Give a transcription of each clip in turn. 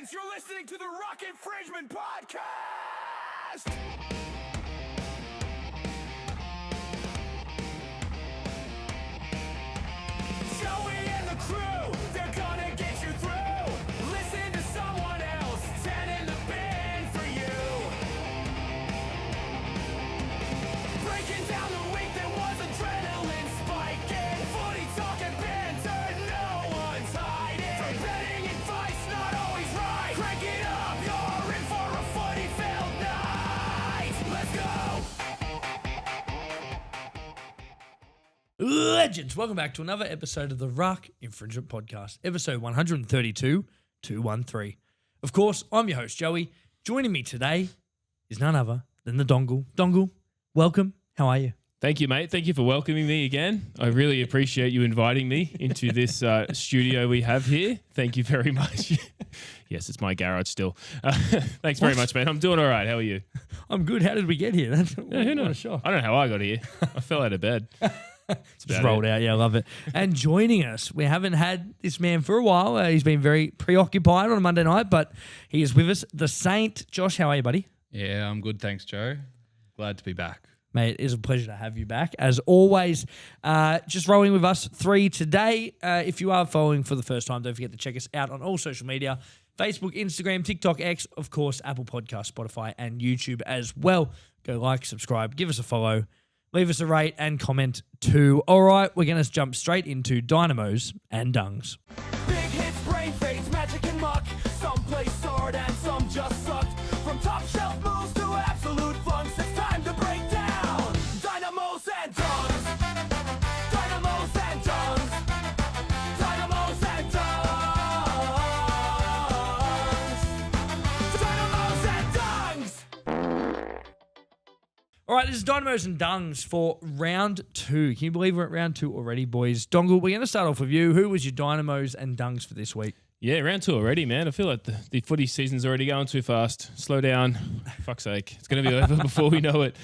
Suspense! You're listening to the Ruck Infringement Podcast! Joey and the crew, they're gonna get you through. Listen to someone else, 10 in the bin for you. Breaking down the week that was adrenaline spiking. Footy talking banter, no one's hiding. From betting advice, not always right. Crank it up, you're in for a footy-filled night. Let's go! Legends, welcome back to another episode of the Ruck Infringement Podcast, episode 132, 213. Of course, I'm your host, Joey. Joining me today is none other than the Dongle. Dongle, welcome. How are you? Thank you, mate. Thank you for welcoming me again. I really appreciate you inviting me into this studio we have here. Thank you very much. Yes, it's my garage still. Thanks very much, man. I'm doing all right. How are you? I'm good. How did we get here? That's Who what a knows? shock. I don't know how I got here. I fell out of bed. Just rolled out. Yeah, I love it. And joining us, we haven't had this man for a while. He's been very preoccupied on a Monday night, but he is with us. The Saint. Josh, how are you, buddy? Yeah, I'm good. Thanks, Joe. Glad to be back. Mate, it is a pleasure to have you back. As always, just rolling with us three today. If you are following for the first time, don't forget to check us out on all social media, Facebook, Instagram, TikTok, X, of course, Apple Podcasts, Spotify, and YouTube as well. Go like, subscribe, give us a follow, leave us a rate and comment too. All right, we're going to jump straight into Dynamos and Dungs. Big hits, brain fades, magic and muck. Some play sword and some just sucked. From top shelf moves to absolute flunks, it's time to break down. Dynamos and Dungs. Dynamos and Dungs. Dynamos and Dungs. Dynamos and Dungs. All right, this is Dynamos and Dungs for round two. Can you believe we're at round two already, boys? Dongle, we're going to start off with you. Who was your Dynamos and Dungs for this week? Yeah, round two already, man. I feel like the footy season's already going too fast. Slow down. Fuck's sake. It's going to be over before we know it.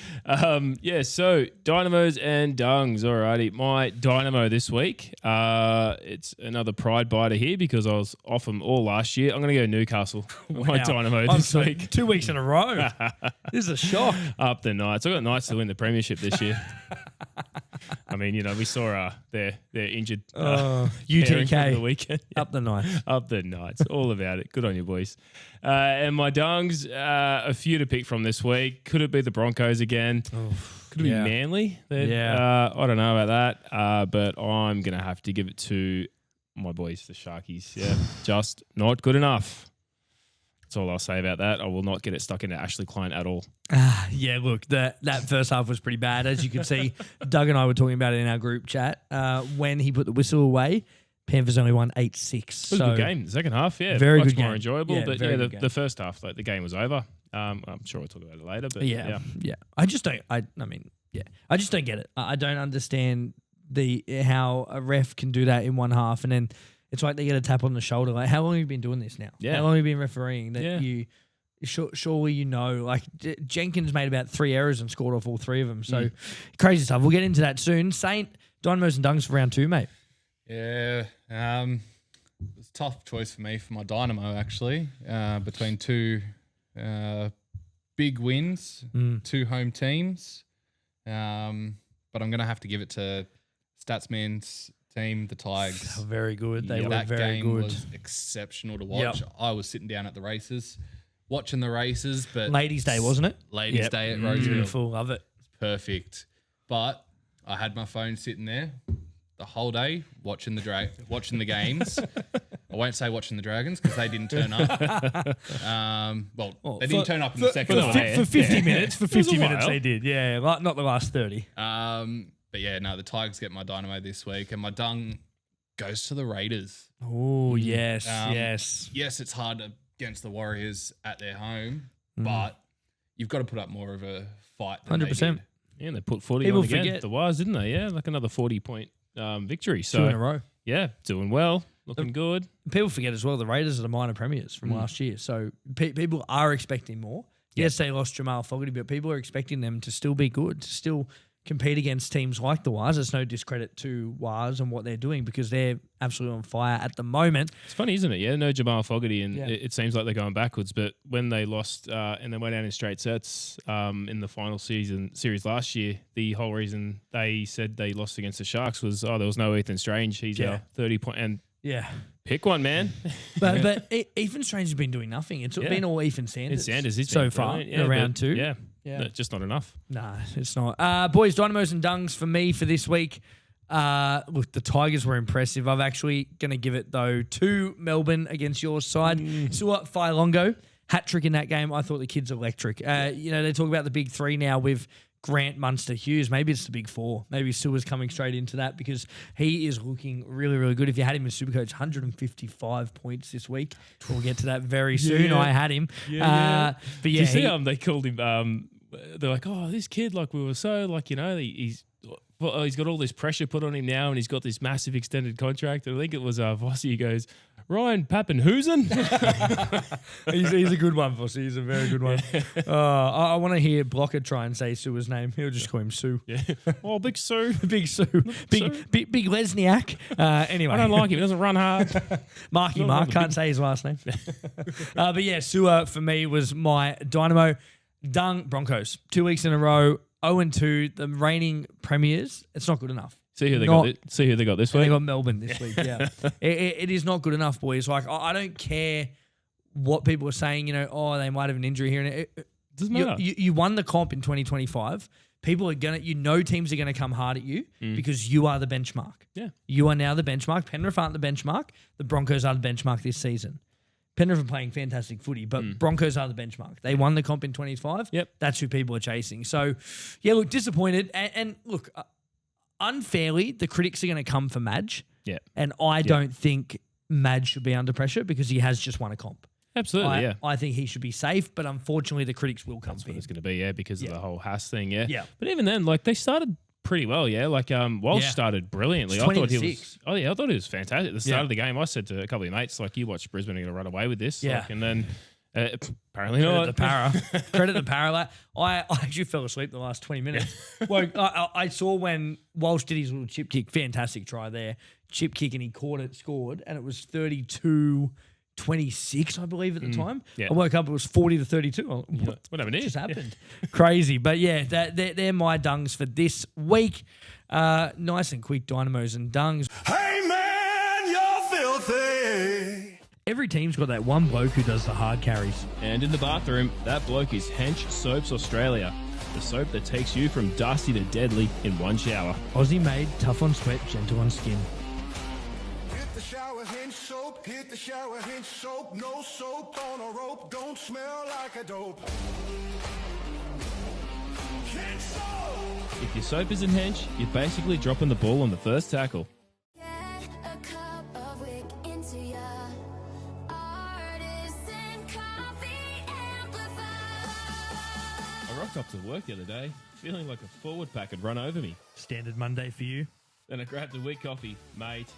So Dynamos and Dungs. Alrighty. My Dynamo this week, it's another pride biter here because I was off them all last year. I'm going to go Newcastle. My Dynamo this week. 2 weeks in a row. This is a shock. Up the Knights. I got Knights to win the premiership this year. I mean, we saw their injured UTK over the weekend. Yeah. up the night. Up the Knights. All about it. Good on you, boys. And my Dungs, a few to pick from this week. Could it be the Broncos again? Could it be Manly? Yeah. I don't know about that, but I'm going to have to give it to my boys, the Sharkies. Yeah, just not good enough. That's all I'll say about that. I will not get it stuck into Ashley Klein at all. Yeah, look, that first half was pretty bad. As you can see, Doug and I were talking about it in our group chat. When he put the whistle away, Panthers only won 8-6. It was a good game. The second half, very much good more game. enjoyable. Yeah, But very the first half, the game was over. I'm sure we'll talk about it later. But yeah. I just don't. I just don't get it. I don't understand how a ref can do that in one half and then it's like they get a tap on the shoulder. Like, how long have you been doing this now? Yeah. How long have you been refereeing? That surely you know. Like Jenkins made about 3 errors and scored off all three of them. So crazy stuff. We'll get into that soon. Saint, Dynamos and Dungs for round two, mate. Yeah, it was a tough choice for me for my Dynamo, actually, between two big wins, two home teams. But I'm going to have to give it to Statsman's team, the Tigers. Very good. They were that very game good. was exceptional to watch. I was sitting down at the races, watching the races. But Ladies' Day, wasn't it? Ladies' Day at Roosevelt. Beautiful. Love it. Perfect. But I had my phone sitting there the whole day watching the games. I won't say watching the Dragons because they didn't turn up. They didn't turn up in the second half. For 50 minutes. For 50 minutes they did. Yeah, not the last 30. But yeah, no, the Tigers get my Dynamo this week, and my Dung goes to the Raiders. Oh, yes. Yes, it's hard against the Warriors at their home, but you've got to put up more of a fight than 100%. they did. Yeah, and they put 40 People on again. forget. The Wires, didn't they? Yeah, like another 40-point victory. So 2 in a row. Yeah, doing well, looking good. People forget as well, the Raiders are the minor premiers from last year. So people are expecting more. Yes, they lost Jamal Fogarty, but people are expecting them to still be good, to still compete against teams like the Wires. It's no discredit to Wires and what they're doing because they're absolutely on fire at the moment. It's funny, isn't it? Yeah, no Jamal Fogarty, and Yeah. it seems like they're going backwards. But when they lost and they went out in straight sets in the final series last year, the whole reason they said they lost against the Sharks was, there was no Ethan Strange. He's our 30-point and Yeah. pick one, man. But Ethan Strange has been doing nothing. It's been all Ethan Sanders. He's so been far brilliant. in round but 2. Yeah. Yeah. No, just not enough. Nah, it's not. Boys, Dynamos and Dungs for me for this week. Look, the Tigers were impressive. I'm actually going to give it, though, to Melbourne against your side. Suat Failongo, hat-trick in that game. I thought the kid's electric. They talk about the big 3 now with Grant, Munster, Hughes. Maybe it's the big 4. Maybe Sua's coming straight into that because he is looking really, really good. If you had him in Supercoach, 155 points this week. We'll get to that very soon. Yeah. I had him. Yeah. But yeah, you see they called him, they're like, this kid, like we were so, like, he's got all this pressure put on him now and he's got this massive extended contract. And I think it was Vossi goes, Ryan Pappenhuisen. he's a good one, Vossi. He's a very good one. I want to hear Blocker try and say Sua's name. He'll just call him Sue. Yeah. Oh, Big Sue. Big Sue. Big Lesniak. Anyway. I don't like him. He doesn't run hard. Marky Mark. Can't say his last name. But yeah, Sua for me was my Dynamo. Dung Broncos. 2 weeks in a row. 0-2. The reigning premiers. It's not good enough. See who they got this They week. got Melbourne this week, yeah. It is not good enough, boys. Like, I don't care what people are saying, they might have an injury here. And Doesn't matter. You won the comp in 2025. People are teams are going to come hard at you because you are the benchmark. Yeah. You are now the benchmark. Penrith aren't the benchmark. The Broncos are the benchmark this season. Penrith are playing fantastic footy, but Broncos are the benchmark. They won the comp in 25. Yep. That's who people are chasing. So, yeah, look, disappointed. And look, unfairly, the critics are going to come for Madge. Yeah. And I don't think Madge should be under pressure because he has just won a comp. Absolutely, I think he should be safe, but unfortunately, the critics will come for him. It's going to be, because of the whole Haas thing, Yeah. But even then, like, they started pretty well, Like, Walsh started brilliantly. It's I thought he 26. was. I thought he was fantastic. At the start of the game, I said to a couple of mates, like, you watch Brisbane are going to run away with this. Yeah. Like, and then apparently Credit not. the para. Credit the para. Like, I actually fell asleep the last 20 minutes. Well, I saw when Walsh did his little chip kick, fantastic try there, chip kick, and he caught it, scored, and it was 32-26, I believe, at the time. Yeah. I woke up, it was 40-32. What happened here? Just happened? Crazy. But yeah, they're my dungs for this week. Nice and quick Dynamos and dungs. Hey man, you're filthy. Every team's got that one bloke who does the hard carries. And in the bathroom, that bloke is Hench Soaps Australia. The soap that takes you from dusty to deadly in one shower. Aussie made, tough on sweat, gentle on skin. Hit the shower, hinge soap. Hit the shower, hinge soap. No soap on a rope. Don't smell like a dope. Hinge soap. If your soap isn't Hench, you're basically dropping the ball on the first tackle. Get a cup of wick into ya. Artisan coffee amplifier. I rocked up to work the other day, feeling like a forward pack had run over me. Standard Monday for you. Then I grabbed a wick coffee, mate.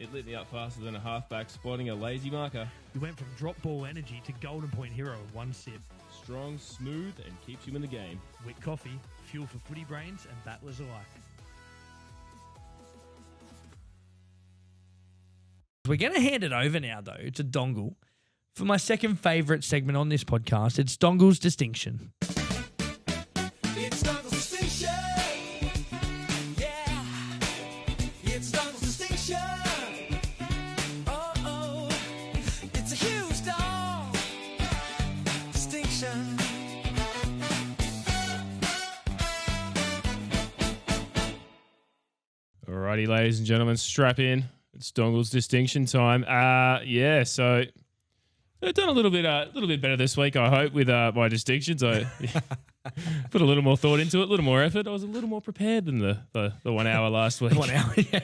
It lit me up faster than a halfback spotting a lazy marker. You went from drop ball energy to golden point hero in one sip. Strong, smooth, and keeps you in the game. Wick coffee, fuel for footy brains and battlers alike. We're going to hand it over now, though, to Dongle. For my second favourite segment on this podcast, it's Dongle's Distinction. It's Dongle's distinction. Yeah. It's Dongle's distinction. Oh. It's a huge dog. Distinction. Alrighty, ladies and gentlemen, strap in. It's Dongle's distinction time. So I've done a little bit better this week, I hope, with my distinctions. I put a little more thought into it, a little more effort. I was a little more prepared than the 1 hour last week. 1 hour, yeah.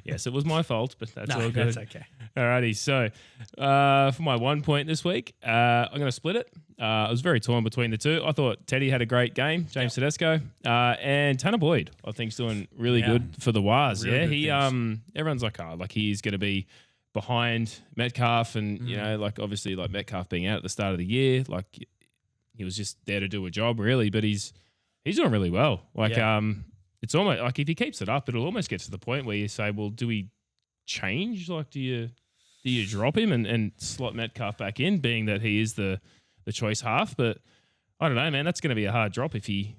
Yes, it was my fault, but that's all good. That's okay. Alrighty, so for my 1 point this week, I'm going to split it. I was very torn between the two. I thought Teddy had a great game, James Tedesco, and Tanner Boyd, I think, is doing really good for the Wars. Really good things. Everyone's like he's going to be behind Metcalf, and obviously Metcalf being out at the start of the year, he was just there to do a job really, but he's He's doing really well. Like, Yeah. it's almost like if he keeps it up, it'll almost get to the point where you say, well, do we change? Like, do you drop him and slot Metcalf back in, being that he is the choice half? But I don't know, man. That's going to be a hard drop if he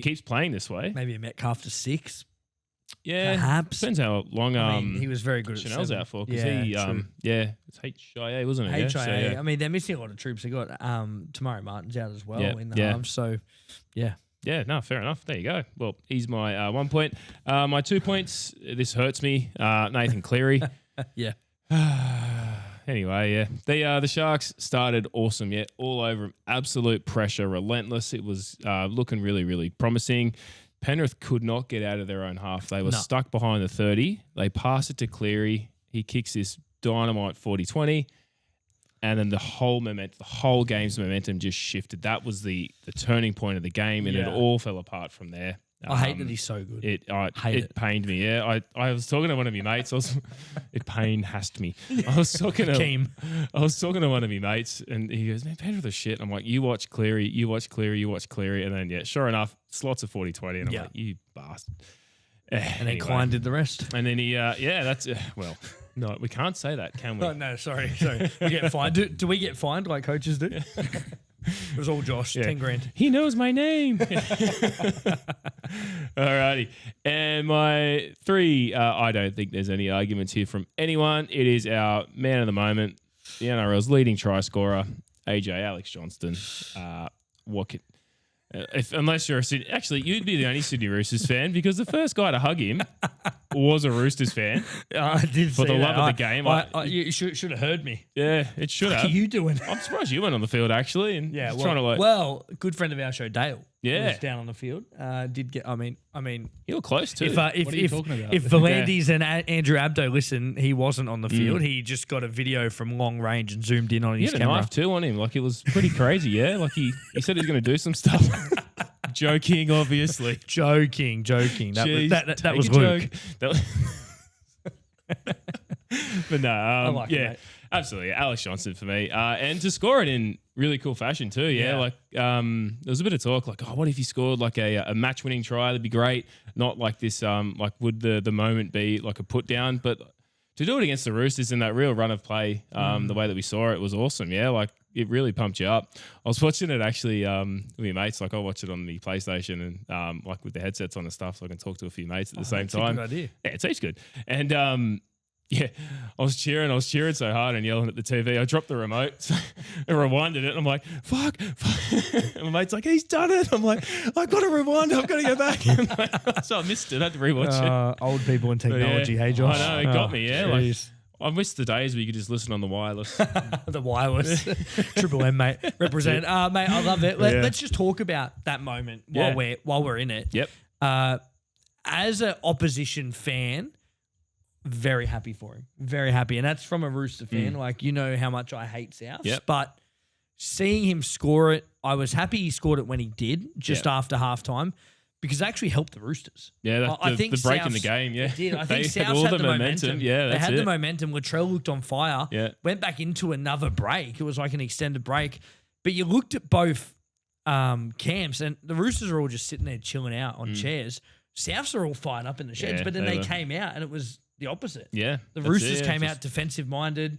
keeps playing this way. Maybe a Metcalf to 6. Yeah, Perhaps. depends how long. I mean, he was very good at Chanel's 7. out for because Yeah, true. it's HIA, wasn't it? HIA. Yeah, so, yeah. I mean, they're missing a lot of troops. They got Tamari Martin's out as well Yeah, in the yeah. halves. So, yeah. Yeah, no, fair enough. There you go. Well, he's my 1 point. My 2 points, this hurts me. Nathan Cleary. Yeah. Anyway, yeah. The Sharks started awesome, yeah. All over him. Absolute pressure, relentless. It was looking really, really promising. Penrith could not get out of their own half. They were stuck behind the 30. They pass it to Cleary. He kicks this dynamite 40-20. And then the whole game's momentum just shifted. That was the turning point of the game, and it all fell apart from there. I hate that he's so good. It pained me. Yeah, I was talking to one of my mates. It pained me. I was talking to one of my mates, and he goes, "Man, Penrith are shit." I'm like, "You watch Cleary, you watch Cleary, you watch Cleary," and then sure enough, slots of 40-20, and I'm like, "You bastard." And then Klein did the rest. And then he, that's well. No, we can't say that, can we? Oh, no, sorry. We get fined. Do we get fined like coaches do? It was all Josh, 10 grand. He knows my name. Alrighty. And my 3, I don't think there's any arguments here from anyone. It is our man of the moment, the NRL's leading try scorer, Alex Johnston. Unless you're a Sydney, actually, you'd be the only Sydney Roosters fan because the first guy to hug him was a Roosters fan. I did For the love of the game. You should have heard me. Yeah, it should have. What are you doing? I'm surprised you went on the field actually, and trying to well, a good friend of our show, Dale, Yeah. was down on the field. Did get. I mean, you were close too. if What are you talking about? if Volandis and Andrew Abdo listen, he wasn't on the field. He just got a video from long range and zoomed in on He his had a camera. knife too on him. Like, it was pretty crazy, yeah? Like, he said he was going to do some stuff. Joking, obviously. Joking. Jeez, That was take a Luke. joke. That was but no, like it, yeah, mate. absolutely. Alex Johnston for me. And to score it in really cool fashion too, yeah. Yeah. Like, there was a bit of talk, like, oh, what if he scored like a match-winning try? That'd be great. Not like this, like, would the moment be like a put-down? But to do it against the Roosters in that real run of play, the way that we saw it was awesome, yeah. Like, it really pumped you up. I was watching it actually with my mates. Like, I watch it on the PlayStation and like with the headsets on and stuff, so I can talk to a few mates at the same that's a time. good idea. Yeah, it tastes good. And yeah, I was cheering so hard and yelling at the TV. I dropped the remote and rewinded it. And I'm like, fuck. And my mate's like, he's done it. I'm like, I got to rewind. I've got to go back. So I missed it. I had to rewatch it. Old people and technology, hey Josh. I know, it got me, yeah. Like, Jeez. I missed the days where you could just listen on the wireless. The wireless. Triple M, mate. Represent. Mate, I love it. Let's just talk about that moment while we're in it. Yep. As an opposition fan, very happy for him. Very happy. And that's from a Rooster fan. Like, you know how much I hate Souths. Yep. But seeing him score it, I was happy he scored it when he did, just after halftime, because it actually helped the Roosters. Yeah, I think the break in Souths- the game, yeah. It did. I think They Souths had all had the the momentum. Yeah, they that's had it. the momentum. Latrell looked on fire. Yeah. Went back into another break. It was like an extended break. But you looked at both camps, and the Roosters are all just sitting there chilling out on chairs. Souths are all fired up in the sheds, Yeah, but then they they were. came out, and it was the opposite. Yeah. The that's Roosters it, yeah, came just- out defensive-minded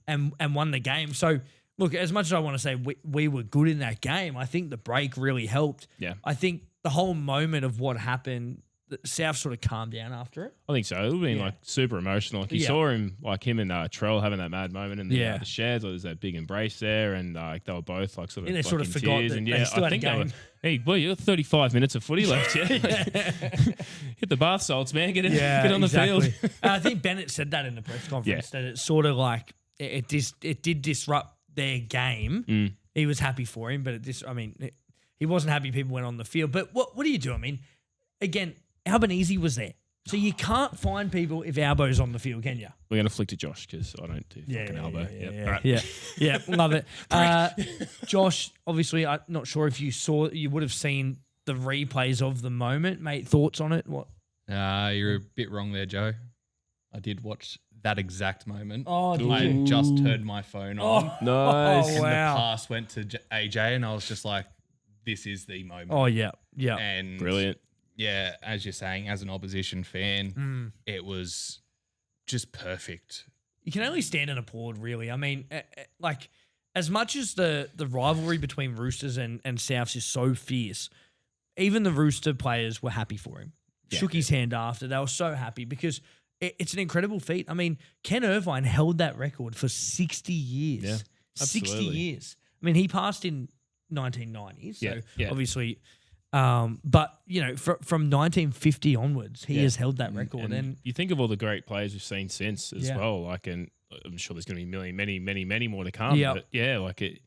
and won the game. So, look, as much as I want to say we were good in that game, I think the break really helped. Yeah. I think the whole moment of what happened, the South sort of calmed down after it. I think so. It would have been Yeah. like super emotional. Like, you Yeah. saw him, like him and Trell having that mad moment in the, Yeah. the sheds. Like, there's that big embrace there, and like they were both like sort of And they like sort of in forgot tears. that And they yeah, still I had a think they were. game. Hey, boy, you got 35 minutes of footy left. Yeah, hit the bath salts, man. Get on the field. I think Bennett said that in the press conference that it's sort of like it did disrupt their game. He was happy for him, but he wasn't happy people went on the field. But what do you do? I mean, again, Albanese was there. So you can't find people if Albo's on the field, can you? We're gonna flick to Josh because I don't do fucking elbow. Yep. All right. Yeah, love it. Josh, obviously, I'm not sure if you would have seen the replays of the moment, mate. Thoughts on it? What? You're a bit wrong there, Joe. I did watch that exact moment. Oh, did I you? had just turned my phone on. Nice. Oh, And wow. the pass went to AJ, and I was just like, this is the moment. Oh, yeah. Yeah. And Brilliant. yeah, as you're saying, as an opposition fan, it was just perfect. You can only stand and applaud, really. I mean, like, as much as the rivalry between Roosters and Souths is so fierce, even the Rooster players were happy for him. Shook his hand after. They were so happy because it's an incredible feat. I mean, Ken Irvine held that record for 60 years. Yeah, 60 absolutely. years. I mean, he passed in 1990s, so Yeah. obviously. But, you know, from 1950 onwards, he has held that record. And you think of all the great players we've seen since as Yeah. well. Like, and I'm sure there's going to be many more to come. Yeah. But yeah, like it,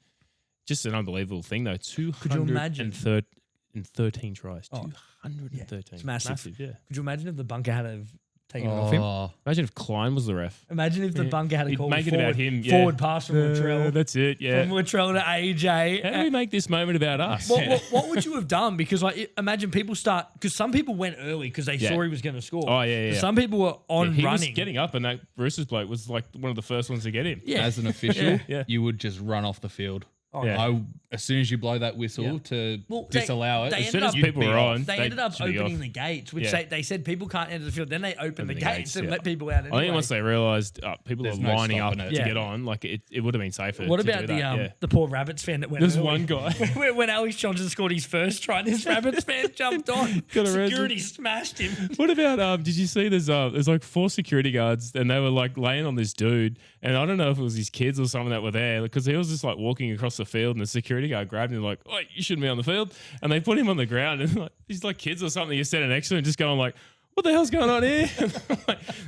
just an unbelievable thing though. Could you imagine? 213 tries. Oh, 213. it's massive. Yeah. Could you imagine if the bunker had have taken it off him? Oh, Imagine if Klein was the ref. Imagine if the bunker had a He'd call make it forward, about him. Yeah. forward pass from Latrell. That's it. Yeah. From Latrell to AJ. How do we make this moment about us? What would you have done? Because like, imagine people because some people went early because they saw he was going to score. Oh, yeah. Some people were on he running. was getting up, and that Roosters bloke was like one of the first ones to get him. Yeah. as an official, Yeah. you would just run off the field. Oh, yeah. As soon as you blow that whistle to disallow it, they As soon ended as up- people were on, They ended up should be opening off. the gates, which Yeah. they said people can't enter the field. Then they opened the the gates gates, and yeah. let people out anyway. I think once they realised people There's are no lining up stopping to it. get on, like it would have been safer. What to about do that. the poor Rabbits fan that went There's early? one guy. when Alex Johnston scored his first try, this Rabbits fan jumped on. Got arrested. Security smashed him. What about did you see there's like 4 security guards and they were like laying on this dude, and I don't know if it was his kids or someone that were there, because he was just like walking across the field and the security guard grabbed him like, "Oh, you shouldn't be on the field," and they put him on the ground, and like these like kids or something you're standing next to and just going like, "What the hell's going on here?"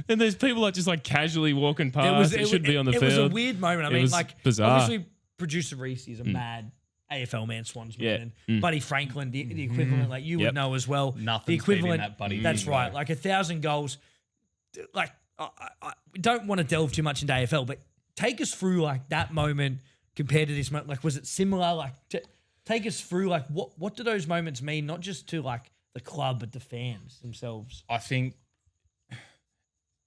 And there's people like just like casually walking past. It should be on the field. It was a weird moment. I It mean, was like bizarre. obviously producer Reese is a mad AFL man, Swans man, Yeah. and Buddy Franklin, the equivalent, like you would Yep. know as well. Nothing's the equivalent. beating that Buddy That's Franklin. right. Like 1,000 goals. Like I don't want to delve too much into AFL, but take us through like that moment compared to this moment. Like, was it similar? Like, take us through like what do those moments mean? Not just to like the club, but the fans themselves. I think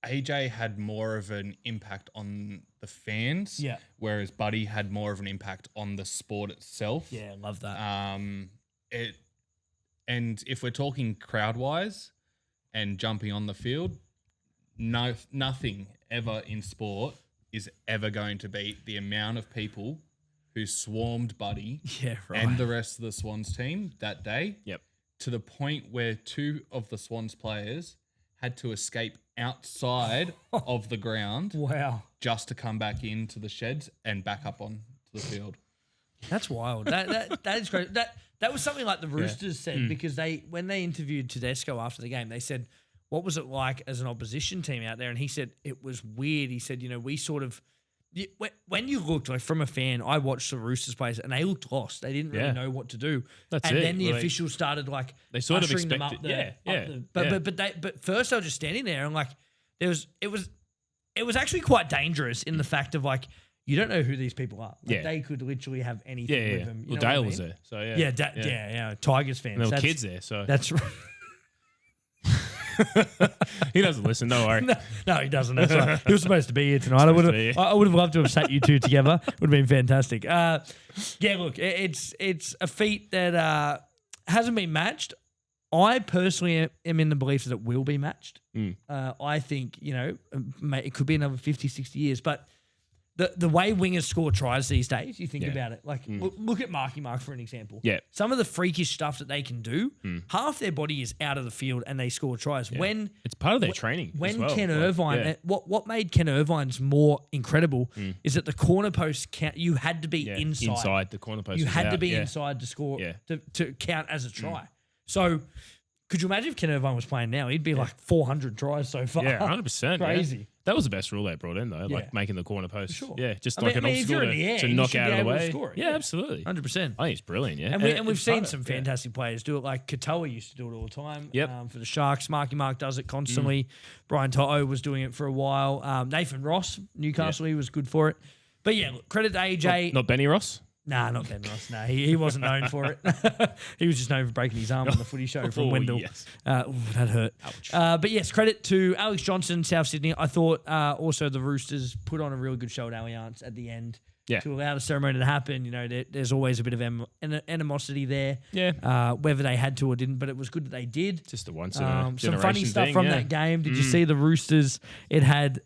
AJ had more of an impact on the fans, Yeah. whereas Buddy had more of an impact on the sport itself. Yeah, I love that. And if we're talking crowd wise and jumping on the field, nothing ever in sport is ever going to beat the amount of people who swarmed Buddy Yeah, right. and the rest of the Swans team that day. Yep. To the point where 2 of the Swans players had to escape outside of the ground Wow. just to come back into the sheds and back up on to the field. That's wild. That is great. That was something like the Roosters said, because when they interviewed Tedesco after the game, they said, "What was it like as an opposition team out there?" And he said it was weird. He said, we sort of when you looked like from a fan, I watched the Roosters players and they looked lost. They didn't really Yeah. know what to do. That's and it. then the Like, officials started like they sort of ushering them expected- up yeah. But first they were just standing there and like it was actually quite dangerous in the fact of like you don't know who these people are. Like Yeah. they could literally have anything Yeah. with them. You Well, know what I Dale mean? was there, so yeah. Yeah, Tigers fans. And there were That's- kids there, so That's right. he doesn't listen. Don't worry. No, he doesn't. That's right. He was supposed to be here tonight. I Supposed would to be here. have loved to have sat you two together. Would have been fantastic. Yeah, look, it's a feat that hasn't been matched. I personally am in the belief that it will be matched. I think, it could be another 50, 60 years, but the way wingers score tries these days, you think about it. Like, look at Marky Mark for an example. Yeah. Some of the freakish stuff that they can do, half their body is out of the field and they score tries. When It's part of their training. as when well. Ken Like, Irvine, yeah. what made Ken Irvine's more incredible is that the corner post count. You had to be Yeah, inside. the corner post. You was had to out, be yeah. inside to score Yeah. to count as a try. So, could you imagine if Ken Irvine was playing now? He'd be like 400 tries so far. Yeah, 100%. Crazy. Yeah. That was the best rule they brought in, though, Yeah. like making the corner post. sure. Yeah, just I like mean, an if obstacle you're in the air, to you knock should out be of the able to way. score it. Yeah, Yeah. absolutely. 100%. I think it's brilliant, yeah. And we've it's part seen of- some yeah. fantastic players do it. Like Katoa used to do it all the time. Yep. For the Sharks, Marky Mark does it constantly. Brian Toto was doing it for a while. Nathan Ross, Newcastle, he was good for it. But yeah, look, credit to AJ. Not Benny Ross? Nah, not Ben Ross. Nah, he wasn't known for it. He was just known for breaking his arm on the footy show from Oh, Wendell. yes. That hurt. But yes, credit to Alex Johnston, South Sydney. I thought also the Roosters put on a really good show at Allianz at the end. to allow the ceremony to happen. You know, there's always a bit of animosity there. Yeah. Whether they had to or didn't, but it was good that they did. Just a once in a some funny stuff thing, from that game. Did you see the Roosters? It had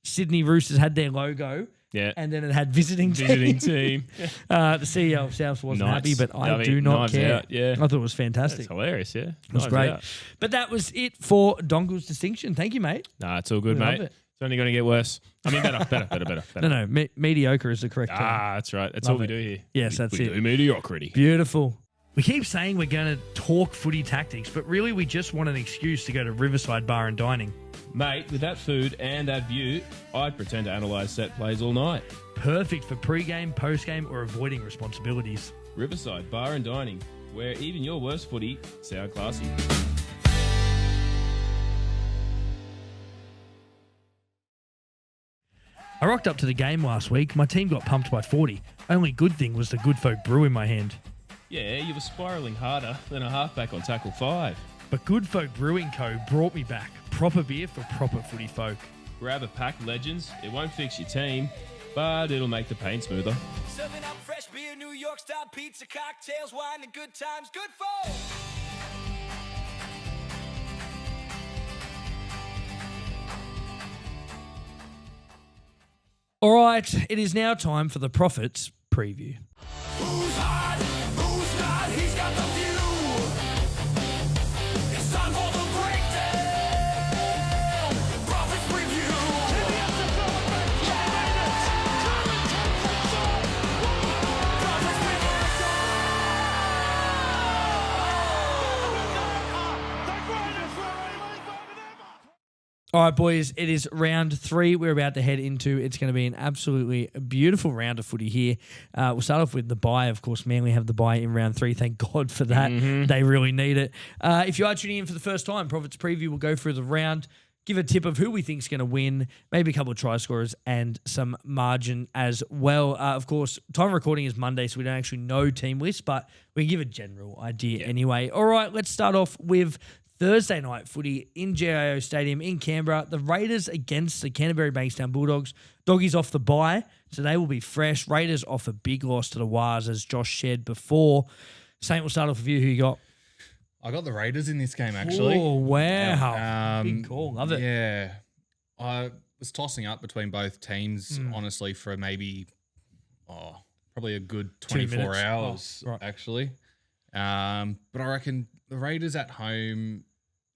Sydney Roosters had their logo. Yeah. And then it had visiting team. The CEO of South wasn't happy, but I do not knives care. out, yeah. I thought it was fantastic. It's hilarious, yeah. It was great. But that was it for Dongle's distinction. Thank you, mate. Nah, it's all good, We love mate. it. It's only going to get worse. I mean, better. No, mediocre is the correct term. That's right. That's Love all we it. do here. Yes, that's we it. do mediocrity. Beautiful. We keep saying we're going to talk footy tactics, but really we just want an excuse to go to Riverside Bar and Dining. Mate, with that food and that view, I'd pretend to analyse set plays all night. Perfect for pre-game, post-game, or avoiding responsibilities. Riverside Bar and Dining, where even your worst footy sound classy. I rocked up to the game last week. My team got pumped by 40. Only good thing was the Good Folk brew in my hand. Yeah, you were spiralling harder than a halfback on tackle 5. But Good Folk Brewing Co. brought me back. Proper beer for proper footy folk. Grab a pack, legends. It won't fix your team, but it'll make the pain smoother. Serving up fresh beer, New York style pizza, cocktails, wine, and good times. Good folk. All right, it is now time for the Profits preview. Who's hot? Who's not? He's got the view. It's time for the breakdown. Profits review. All right, boys, it is round 3 we're about to head into. It's going to be an absolutely beautiful round of footy here. We'll start off with the bye. Of course, Manly have the bye in round 3. Thank God for that. They really need it. If you are tuning in for the first time, Profits Preview will go through the round, give a tip of who we think is going to win, maybe a couple of try scorers and some margin as well. Of course, time of recording is Monday, so we don't actually know team lists, but we can give a general idea anyway. All right, let's start off with Thursday night footy in GIO Stadium in Canberra. The Raiders against the Canterbury Bankstown Bulldogs. Doggies off the bye, so they will be fresh. Raiders off a big loss to the Wars, as Josh shared before. Saint, we'll start off with you. Who you got? I got the Raiders in this game, actually. Oh, wow. Big call. Love it. Yeah. I was tossing up between both teams, honestly, for maybe, probably a good 24 minutes. hours, Oh, right. actually. But I reckon the Raiders at home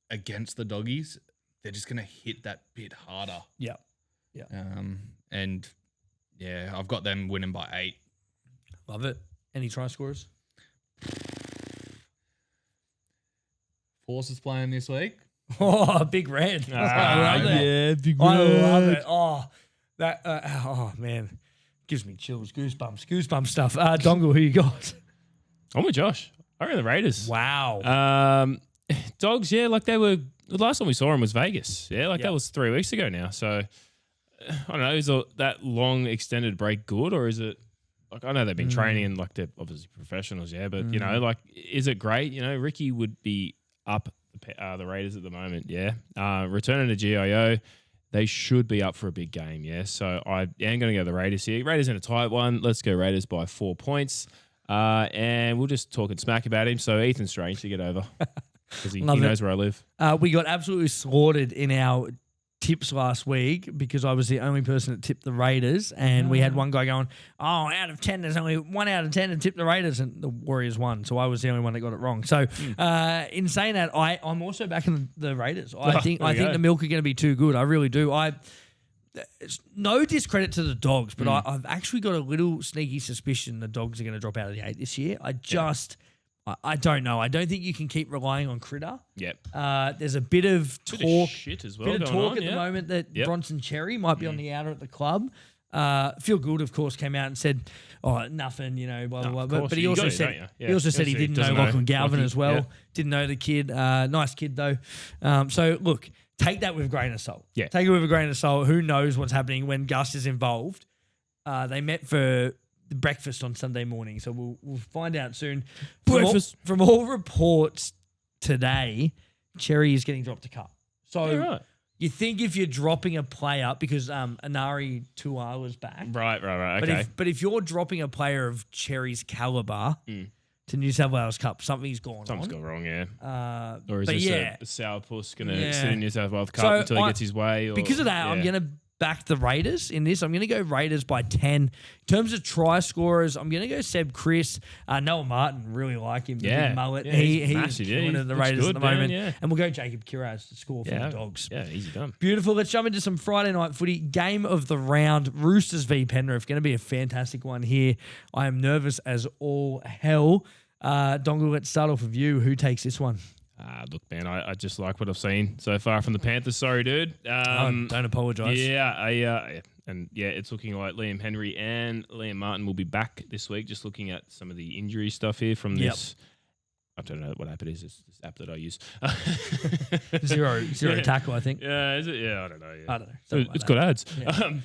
against the Doggies, they're just going to hit that bit harder. Yeah. And, yeah, I've got them winning by 8. Love it. Any try scorers? Forces playing this week. Oh, big red. I love that. Yeah, big I love it. Oh, that. Oh man, gives me chills, goosebumps stuff. Dongle, who you got? I'm with Josh. I reckon the Raiders. Wow. Dogs, yeah, like they were. The last time we saw them was Vegas. Yeah, like Yeah. that was 3 weeks ago now. So I don't know. Is that long extended break good, or is it? Like I know they've been training and like they're obviously professionals, yeah. But you know, like, is it great? You know, Ricky would be up the Raiders at the moment, yeah. Returning to GIO, they should be up for a big game, yeah. So I am going to go the Raiders here. Raiders in a tight one. Let's go Raiders by 4 points. And we'll just talking smack about him. So Ethan Strange to get over because he knows where I live. We got absolutely slaughtered in our tips last week because I was the only person that tipped the Raiders, and we had one guy going, "Oh, out of 10, there's only 1 out of 10 that tipped the Raiders," and the Warriors won. So I was the only one that got it wrong. So in saying that, I'm also backing the Raiders. I think the milk are going to be too good. I really do. It's no discredit to the Dogs, but I've actually got a little sneaky suspicion the Dogs are going to drop out of the 8 this year. I don't know. I don't think you can keep relying on Critter. Yep. There's a bit of talk, Bit of shit as well. bit of going talk on, at the moment that Bronson Cherry might be on the outer at the club. Phil Gould, of course, came out and said, "Oh, nothing," you know, blah blah blah. But he also said he didn't know Lachlan Galvin as well. Yeah. Didn't know the kid. Nice kid though. So look, take that with a grain of salt. Yeah. Take it with a grain of salt. Who knows what's happening when Gus is involved? They met for breakfast on Sunday morning, so we'll find out soon. From all reports today, Cherry is getting dropped to cut. So You think if you're dropping a player because Anari Tuar was back, Right. Okay. But if you're dropping a player of Cherry's caliber to New South Wales Cup, something's gone Something's on. gone wrong, yeah. Or is but this yeah. a sourpuss going to Yeah. sit in New South Wales Cup So until he gets his way? Or, Because of that, I'm going to back the Raiders in this. I'm going to go Raiders by 10. In terms of try scorers, I'm going to go Seb Chris. Noah Martin, really like him. The Yeah. big mullet. Yeah, he's massive, yeah. killing He it at the looks Raiders good, at the moment. man, yeah. And we'll go Jacob Kiraz to score for Yeah. the Dogs. Yeah, easy done. Beautiful. Let's jump into some Friday night footy. Game of the round. Roosters v Penrith. Going to be a fantastic one here. I am nervous as all hell. Dongle, let's start off with you. Who takes this one? Look, man, I just like what I've seen so far from the Panthers. Sorry, dude. Don't apologise. Yeah, it's looking like Liam Henry and Liam Martin will be back this week. Just looking at some of the injury stuff here from this. I don't know what app it is. It's this app that I use. Zero tackle, I think. Yeah, is it? Yeah, I don't know. Yeah. I don't know. Something It's like got ads.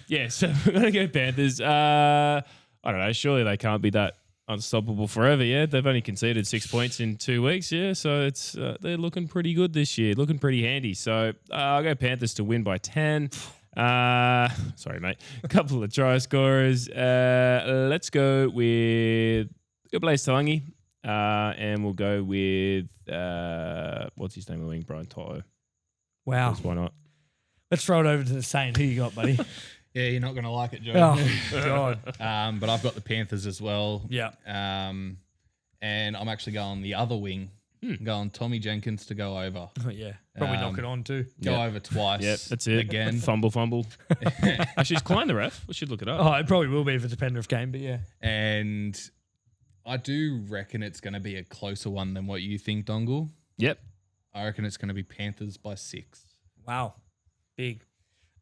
Yeah. So we're going to go Panthers. I don't know. Surely they can't be that unstoppable forever. Yeah, they've only conceded 6 points in 2 weeks. Yeah, so it's they're looking pretty good this year, looking pretty handy. So I'll go Panthers to win by 10. Sorry, mate. A couple of try scorers. Let's go with Blaze Talangi, and we'll go with what's his name? The wing, Brian Toto. Wow. Why not? Let's throw it over to the Saint. Who you got, buddy? Yeah, you're not going to like it, Joe. Oh, God. But I've got the Panthers as well. Yeah. And I'm actually going the other wing. Going Tommy Jenkins to go over. Oh, yeah. Probably knock it on too. Go over twice. Yep, that's it. Again. Fumble. Actually, it's Klein the ref. We should look it up. Oh, it probably will be if it's a Penrith game, but yeah. And I do reckon it's going to be a closer one than what you think, Dongle. Yep. I reckon it's going to be Panthers by 6. Wow. Big.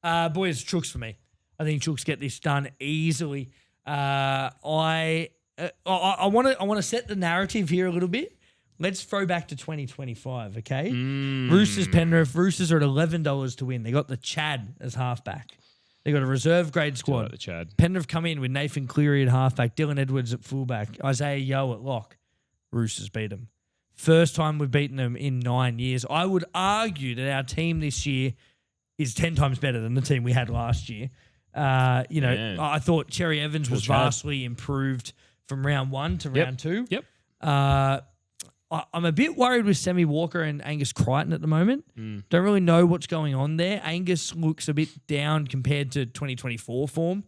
Boys, Chooks for me. I think Chooks get this done easily. I want to set the narrative here a little bit. Let's throw back to 2025, okay? Roosters, Penrith. Roosters are at $11 to win. They got the Chad as halfback. They got a reserve grade squad. Like the Chad. Penrith come in with Nathan Cleary at halfback, Dylan Edwards at fullback, Isaiah Yeo at lock. Roosters beat them. First time we've beaten them in 9 years. I would argue that our team this year is 10 times better than the team we had last year. I thought Cherry Evans was vastly improved from round 1 to round 2. Yep. I'm a bit worried with Semi Walker and Angus Crichton at the moment. Don't really know what's going on there. Angus looks a bit down compared to 2024 form.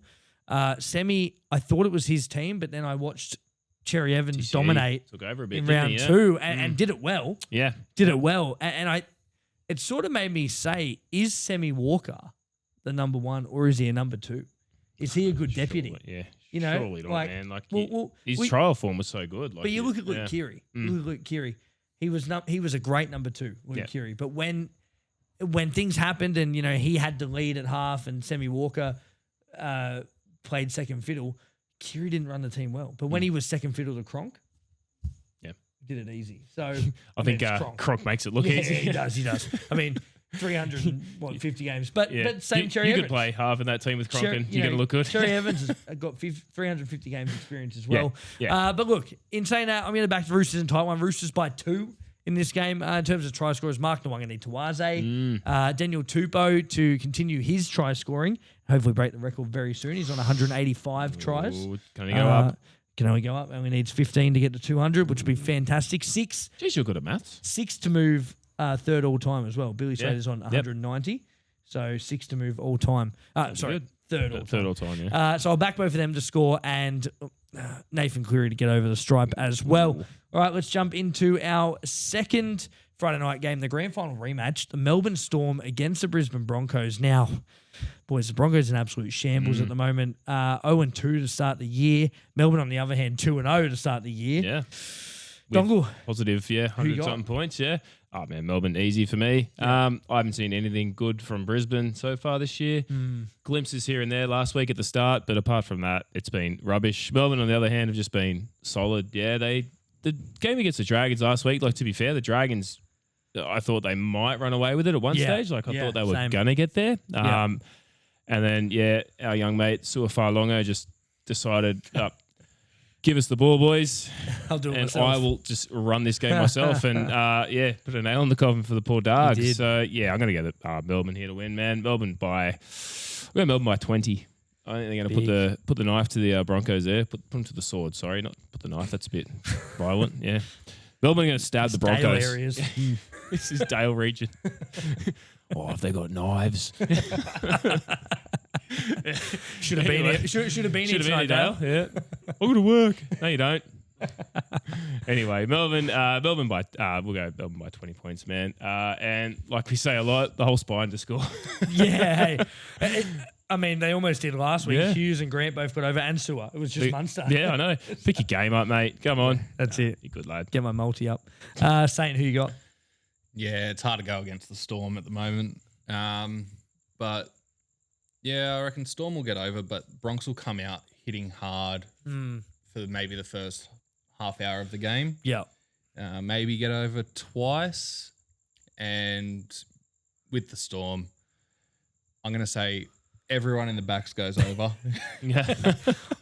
Semi, I thought it was his team, but then I watched Cherry Evans dominate took over a bit, in didn't round he? Yeah. 2 and did it well. Yeah. Did it well. And it sort of made me say, is Semi Walker the number 1 or is he a number 2? Is he a good deputy? Yeah. You know, surely not, like, man. Like well, his trial form was so good. Like, but you look at Luke Keary. Look at Luke Keary. He was a great number 2, Luke Keary. But when things happened and he had to lead at half and Semi Walker played second fiddle, Keary didn't run the team well. But when he was second fiddle to Cronk, did it easy. So I think Cronk makes it look easy. He does. I mean, 350 games. But same Cherry You Evans. could play half in that team with Cronk and you're going to look good. Cherry Evans has got 350 games experience as well. Yeah. But look, in saying that, I'm going to back the Roosters in tight one. Roosters by 2 in this game. In terms of try scorers, Mark Nwangani Tawaze, Daniel Tupou to continue his try scoring. Hopefully break the record very soon. He's on 185 tries. Ooh, can he go up? Can only go up. Only needs 15 to get to 200, which would be fantastic. 6 Jeez, you're good at maths. to move third all time as well. Billy Slater's on 190, so 6 to move all time. Good. Third all time. Third all time, yeah. So I'll back both of them to score and Nathan Cleary to get over the stripe as well. All right, let's jump into our second Friday night game, the grand final rematch, the Melbourne Storm against the Brisbane Broncos. Now, boys, the Broncos are in absolute shambles at the moment. 0-2 to start the year. Melbourne, on the other hand, 2-0 to start the year. Yeah. Dongle. Positive, yeah. 100-something points, yeah. Oh, man, Melbourne, easy for me. I haven't seen anything good from Brisbane so far this year. Glimpses here and there last week at the start, but apart from that, it's been rubbish. Melbourne, on the other hand, have just been solid. Yeah, the game against the Dragons last week, like, to be fair, the Dragons, I thought they might run away with it at one stage. Like, I thought they were going to get there. And then, our young mate, Suafar Longo, just decided, Give us the ball, boys. I'll do it And myself. I will just run this game myself and, put a nail in the coffin for the poor Dogs. did. So, yeah, I'm going to go Melbourne here to win, man. Melbourne by 20. I think they're going to put the knife to the Broncos there. Put them to the sword. Sorry, not put the knife. That's a bit violent. Yeah, Melbourne are going to stab the Dale Broncos. areas. This is Dale region. Oh, have they got knives? Should have been here. Should have been here tonight, Dale. Yeah, I'm going to work. No, you don't. Anyway, Melbourne by we'll go Melbourne by 20 points, man. And like we say a lot, the whole spine to score. Yeah. Hey. I mean, they almost did last week. Yeah. Hughes and Grant both got over, and Sewer. It was just Munster. Yeah, I know. Pick your game up, mate. Come on. That's it. You're good, lad. Get my multi up. Saint, who you got? Yeah, it's hard to go against the Storm at the moment. But yeah, I reckon Storm will get over, but Bronx will come out hitting hard for maybe the first half hour of the game. Yeah. Maybe get over twice. And with the Storm, I'm going to say everyone in the backs goes over. Yeah.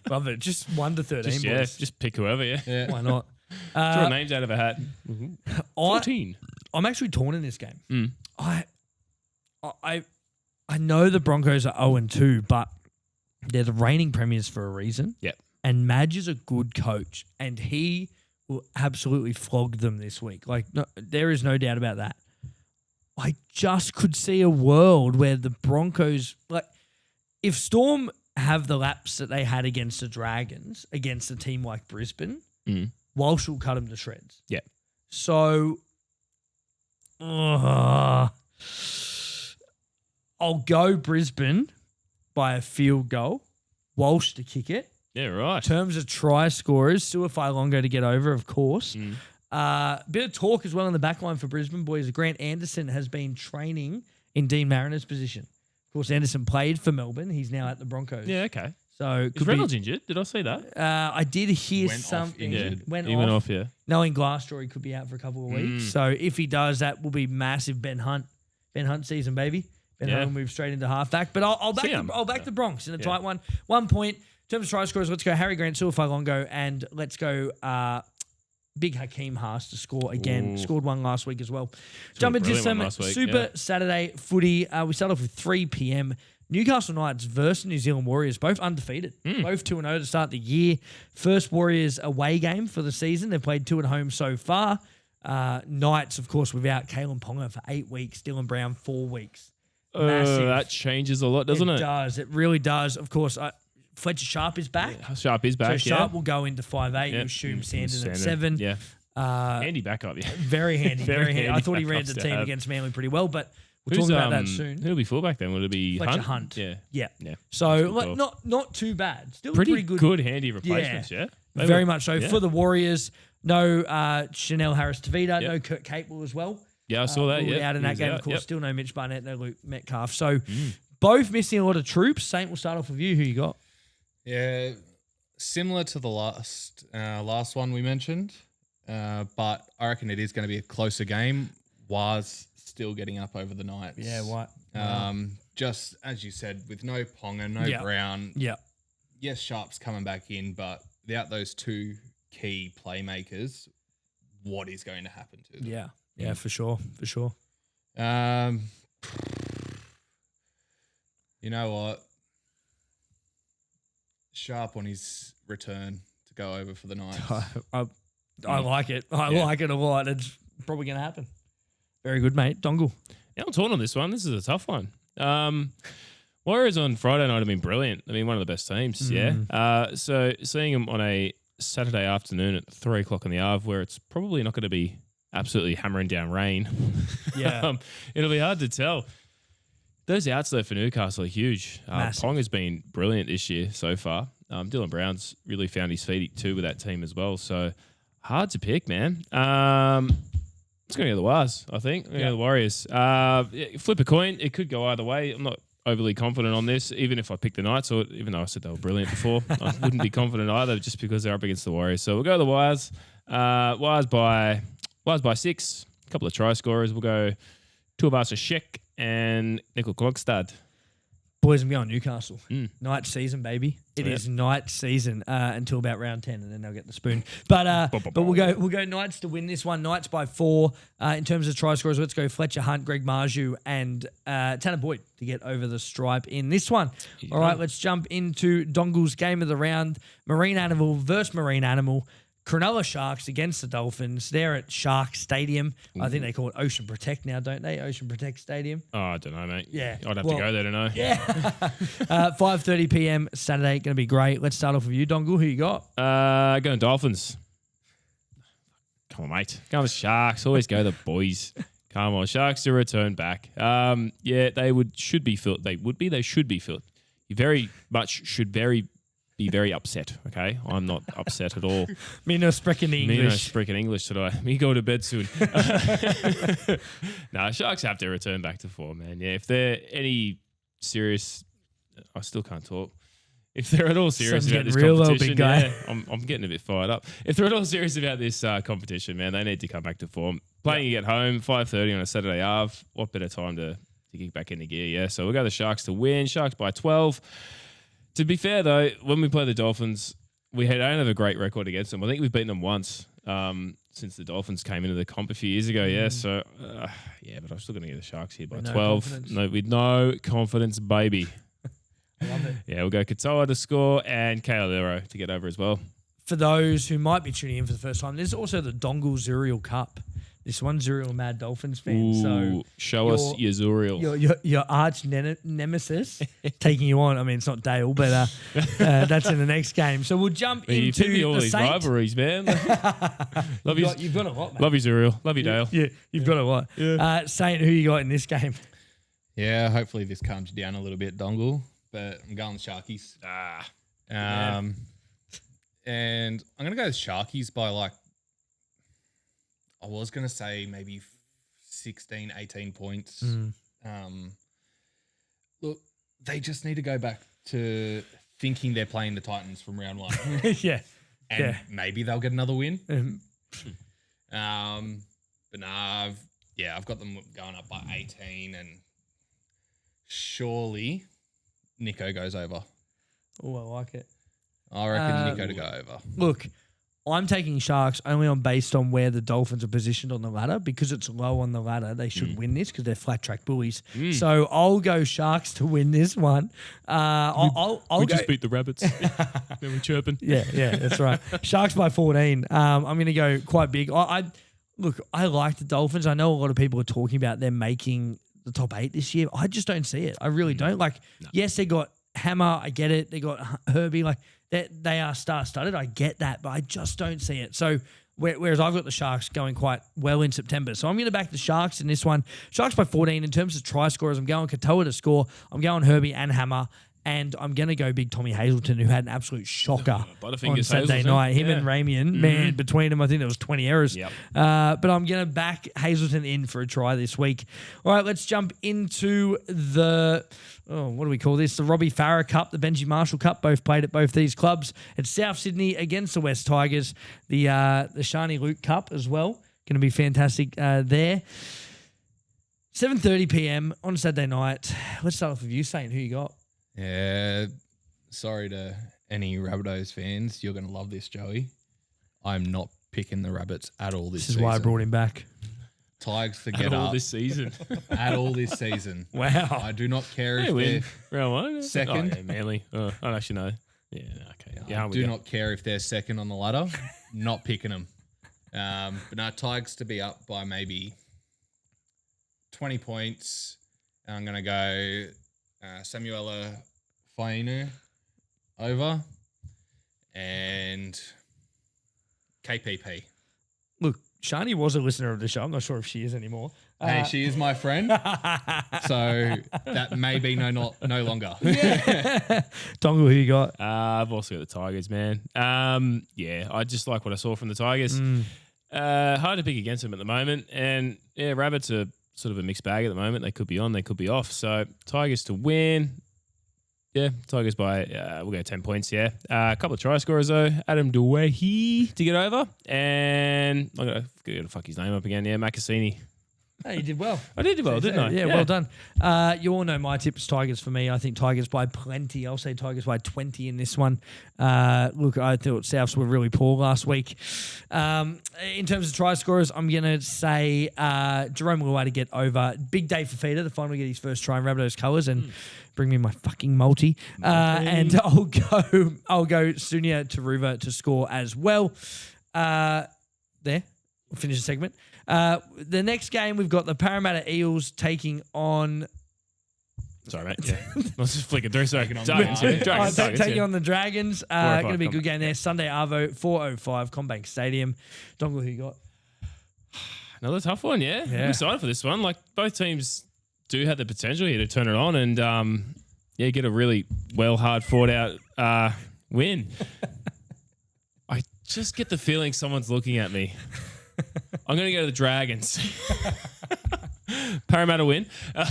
Love it. Just 1 to 13, Just, boys. just pick whoever, yeah. Yeah. Why not? Draw names out of a hat. 14. I'm actually torn in this game. I know the Broncos are 0-2, but they're the reigning premiers for a reason. Yep. And Madge is a good coach, and he will absolutely flog them this week. Like, no, there is no doubt about that. I just could see a world where the Broncos, like, if Storm have the laps that they had against the Dragons, against a team like Brisbane, Walsh will cut them to shreds. Yeah. So, I'll go Brisbane by a field goal, Walsh to kick it. Yeah, right. In terms of try scorers, Suafai Longo to get over, of course. Bit of talk as well in the back line for Brisbane boys. Grant Anderson has been training in Dean Mariner's position. Of course, Anderson played for Melbourne. He's now at the Broncos. Yeah, okay. So Is Reynolds injured? Did I see that? I did hear Went off something. injured. He went off, yeah. Knowing Glassjaw, he could be out for a couple of weeks. So if he does, that will be massive Ben Hunt season, baby. Ben Hunt will move straight into halfback. But I'll back the Bronx in a tight one. 1 point. In terms of try scorers, let's go Harry Grant, Suafai Longo, and let's go Big Hakeem Haas to score again. Scored one last week as well. Jump into some Super Saturday footy. We start off with 3 p.m. Newcastle Knights versus New Zealand Warriors, both undefeated. Both 2-0 to start the year. First Warriors away game for the season. They've played 2 at home so far. Knights, of course, without Kalen Ponga for 8 weeks. Dylan Brown, 4 weeks. Massive. That changes a lot, doesn't it? It does. It really does. Of course, Fletcher Sharp is back. Yeah, Sharp is back, So Sharp will go into 5'8". You assume Sandon at 7. Yeah. Handy backup, yeah. Very handy. Very handy. I thought he ran backups the to team have. against Manly pretty well, but we'll talk about that soon. Who'll be fullback then? Will it be Fletcher Hunt? Hunt. Yeah. Yeah. So like, not too bad. Still pretty good. good handy replacements, yeah? They Very were- much so. yeah. For the Warriors, no Chanel Harris-Tavita, no Kurt Capewell as well. Yeah, I saw that, Ruled yeah. out in He that was game, out, of course. yep. Still no Mitch Barnett, no Luke Metcalf. So both missing a lot of troops. Saint, we'll start off with you. Who you got? Yeah, similar to the last one we mentioned, but I reckon it is going to be a closer game. Was still getting up over the Knights. Yeah, what? Just as you said, with no Ponga, no Brown. Yeah. Yes, Sharp's coming back in, but without those two key playmakers, what is going to happen to them? Yeah, for sure. For sure. You know what? Sharp on his return to go over for the Knights. I like it. I like it a lot. It's probably going to happen. Very good, mate. Dongle. Yeah, I'm torn on this one. This is a tough one. Warriors on Friday night have been brilliant. I mean, one of the best teams, yeah. So seeing them on a Saturday afternoon at 3 o'clock in the Arve, where it's probably not going to be absolutely hammering down rain. Yeah. It'll be hard to tell. Those outs, though, for Newcastle are huge. Pong has been brilliant this year so far. Dylan Brown's really found his feet too with that team as well. So hard to pick, man. It's going to go the Wars, I think. I'm going to go the Warriors. Flip a coin. It could go either way. I'm not overly confident on this, even if I pick the Knights, or even though I said they were brilliant before. I wouldn't be confident either just because they're up against the Warriors. So we'll go the Wars. Wars by 6. A couple of try scorers. We'll go Tuivasa-Sheck and Nickel Klogstad. Boys, I'm going Newcastle. Mm. Night season, baby. It Yep. is night season until about round 10, and then they'll get the spoon. But we'll go Knights to win this one. Knights by 4. In terms of try scorers, let's go Fletcher Hunt, Greg Marju, and Tanner Boyd to get over the stripe in this one. All right, let's jump into Dongle's game of the round. Marine Animal versus Marine Animal. Cronulla Sharks against the Dolphins. They're at Shark Stadium. I think they call it Ocean Protect now, don't they? Ocean Protect Stadium. Oh, I don't know, mate. Yeah. I'd have to go there to know. Yeah. 5:30 p.m. Saturday. Going to be great. Let's start off with you, Dongle. Who you got? Going Dolphins. Come on, mate. Go with Sharks. Always go the boys. Come on, Sharks to return back. Yeah, they should be filled. They should be filled. You very much should be very upset, okay? I'm not upset at all. Me no sprechen Me no English. freaking English today. Me go to bed soon. Nah, Sharks have to return back to form, man. Yeah, if they're any serious, I still can't talk. If they're at all serious Sun's about this getting real low, competition, big guy. yeah, I'm getting a bit fired up. If they're at all serious about this competition, man, they need to come back to form. Playing at home, 5:30 on a Saturday Ave. What better time to kick back into gear? Yeah, so we'll go the Sharks to win. Sharks by 12. To be fair, though, when we play the Dolphins, we don't have a great record against them. I think we've beaten them once since the Dolphins came into the comp a few years ago. Yeah, so yeah, but I'm still going to get the Sharks here by With no 12. confidence. No, with no confidence, baby. I love it. Yeah, we'll go Katoa to score and Kaolero to get over as well. For those who might be tuning in for the first time, there's also the Dongle Zuriel Cup. This one's Zuriel Mad Dolphins fan. Ooh, So show us your Zuriel. your arch nemesis taking you on. I mean, it's not Dale, but that's in the next game. So we'll jump You into pick me all the these Saint. rivalries, man. Love you, You've got a lot, mate. love you, Zuriel. Love you, Dale. Yeah, you've got a lot. Saint, who you got in this game? Yeah, hopefully this calms you down a little bit, Dongle. But I'm going Sharkies. And I'm going to go with Sharkies by I was going to say maybe 16, 18 points. Look, they just need to go back to thinking they're playing the Titans from round 1. Yeah. And maybe they'll get another win. Um, But nah, I've got them going up by 18 and surely Nico goes over. Oh, I like it. I reckon Nico to go over. Look, I'm taking Sharks only based on where the Dolphins are positioned on the ladder. Because it's low on the ladder, they should win this because they're flat track bullies. So I'll go Sharks to win this one. I'll We go. just beat the Rabbits. Then we're chirping. Yeah, that's right. Sharks by 14. I'm going to go quite big. I like the Dolphins. I know a lot of people are talking about them making the top 8 this year. I just don't see it. I really don't. Yes, they got Hammer. I get it. They got Herbie. They are star-studded. I get that, but I just don't see it. So whereas I've got the Sharks going quite well in September. So I'm going to back the Sharks in this one. Sharks by 14. In terms of try scorers, I'm going Katoa to score. I'm going Herbie and Hammer. And I'm going to go big Tommy Hazelton, who had an absolute shocker on Butterfingers Saturday Hazelton. night. Him Yeah. and Ramian, man, between them, I think there was 20 errors. Yep. But I'm going to back Hazelton in for a try this week. All right, let's jump into the, what do we call this? The Robbie Farah Cup, the Benji Marshall Cup, both played at both these clubs. It's South Sydney against the West Tigers. The Shani Luke Cup as well. Going to be fantastic there. 7:30 p.m. on Saturday night. Let's start off with you, Saint. Who you got? Yeah, sorry to any Rabbitohs fans. You're going to love this, Joey. I'm not picking the Rabbits at all this This is season. why I brought him back. Tigers to At get all up this season. at all this season. Wow. I do not care if They win. they're Round 1. Second. Oh, yeah, Manly. I don't actually know. Yeah, okay. Yeah, I do not care if they're second on the ladder. Not picking them. But no, Tigers to be up by maybe 20 points. And I'm going to go Samuela Fainu over and KPP. Look, Shani was a listener of the show. I'm not sure if she is anymore. Hey, she is my friend. So that may be no longer. Dongle, who you got? I've also got the Tigers, man. Yeah, I just like what I saw from the Tigers. Hard to pick against them at the moment. And yeah, Rabbits are sort of a mixed bag at the moment. They could be on, they could be off. So Tigers to win. Yeah, Tigers by, we'll go 10 points, yeah. A couple of try scorers, though. Adam Dewey to get over. And I'm going to fuck his name up again. Yeah, Macassini. Hey, you did well. I did well, didn't I? Yeah, well done. You all know my tips, Tigers for me. I think Tigers by plenty. I'll say Tigers by 20 in this one. Look, I thought Souths were really poor last week. In terms of try scorers, I'm going to say Jerome Luai to get over. Big day for Feeder to finally get his first try in Rabbitohs colours and bring me my fucking multi. And I'll go Sunia Taruva to score as well. There, we'll finish the segment. The next game, we've got the Parramatta Eels taking on... Sorry, mate. Yeah. Let's just flick it through. Sorry. Dragons, taking on the Dragons. Going to be a good game there. Sunday Arvo, 4:05, Combank Stadium. Dongle, who you got? Another tough one, yeah. I'm excited for this one. Like, both teams do have the potential here to turn it on and, get a really hard fought out win. I just get the feeling someone's looking at me. I'm going to go to the Dragons. Parramatta win. No,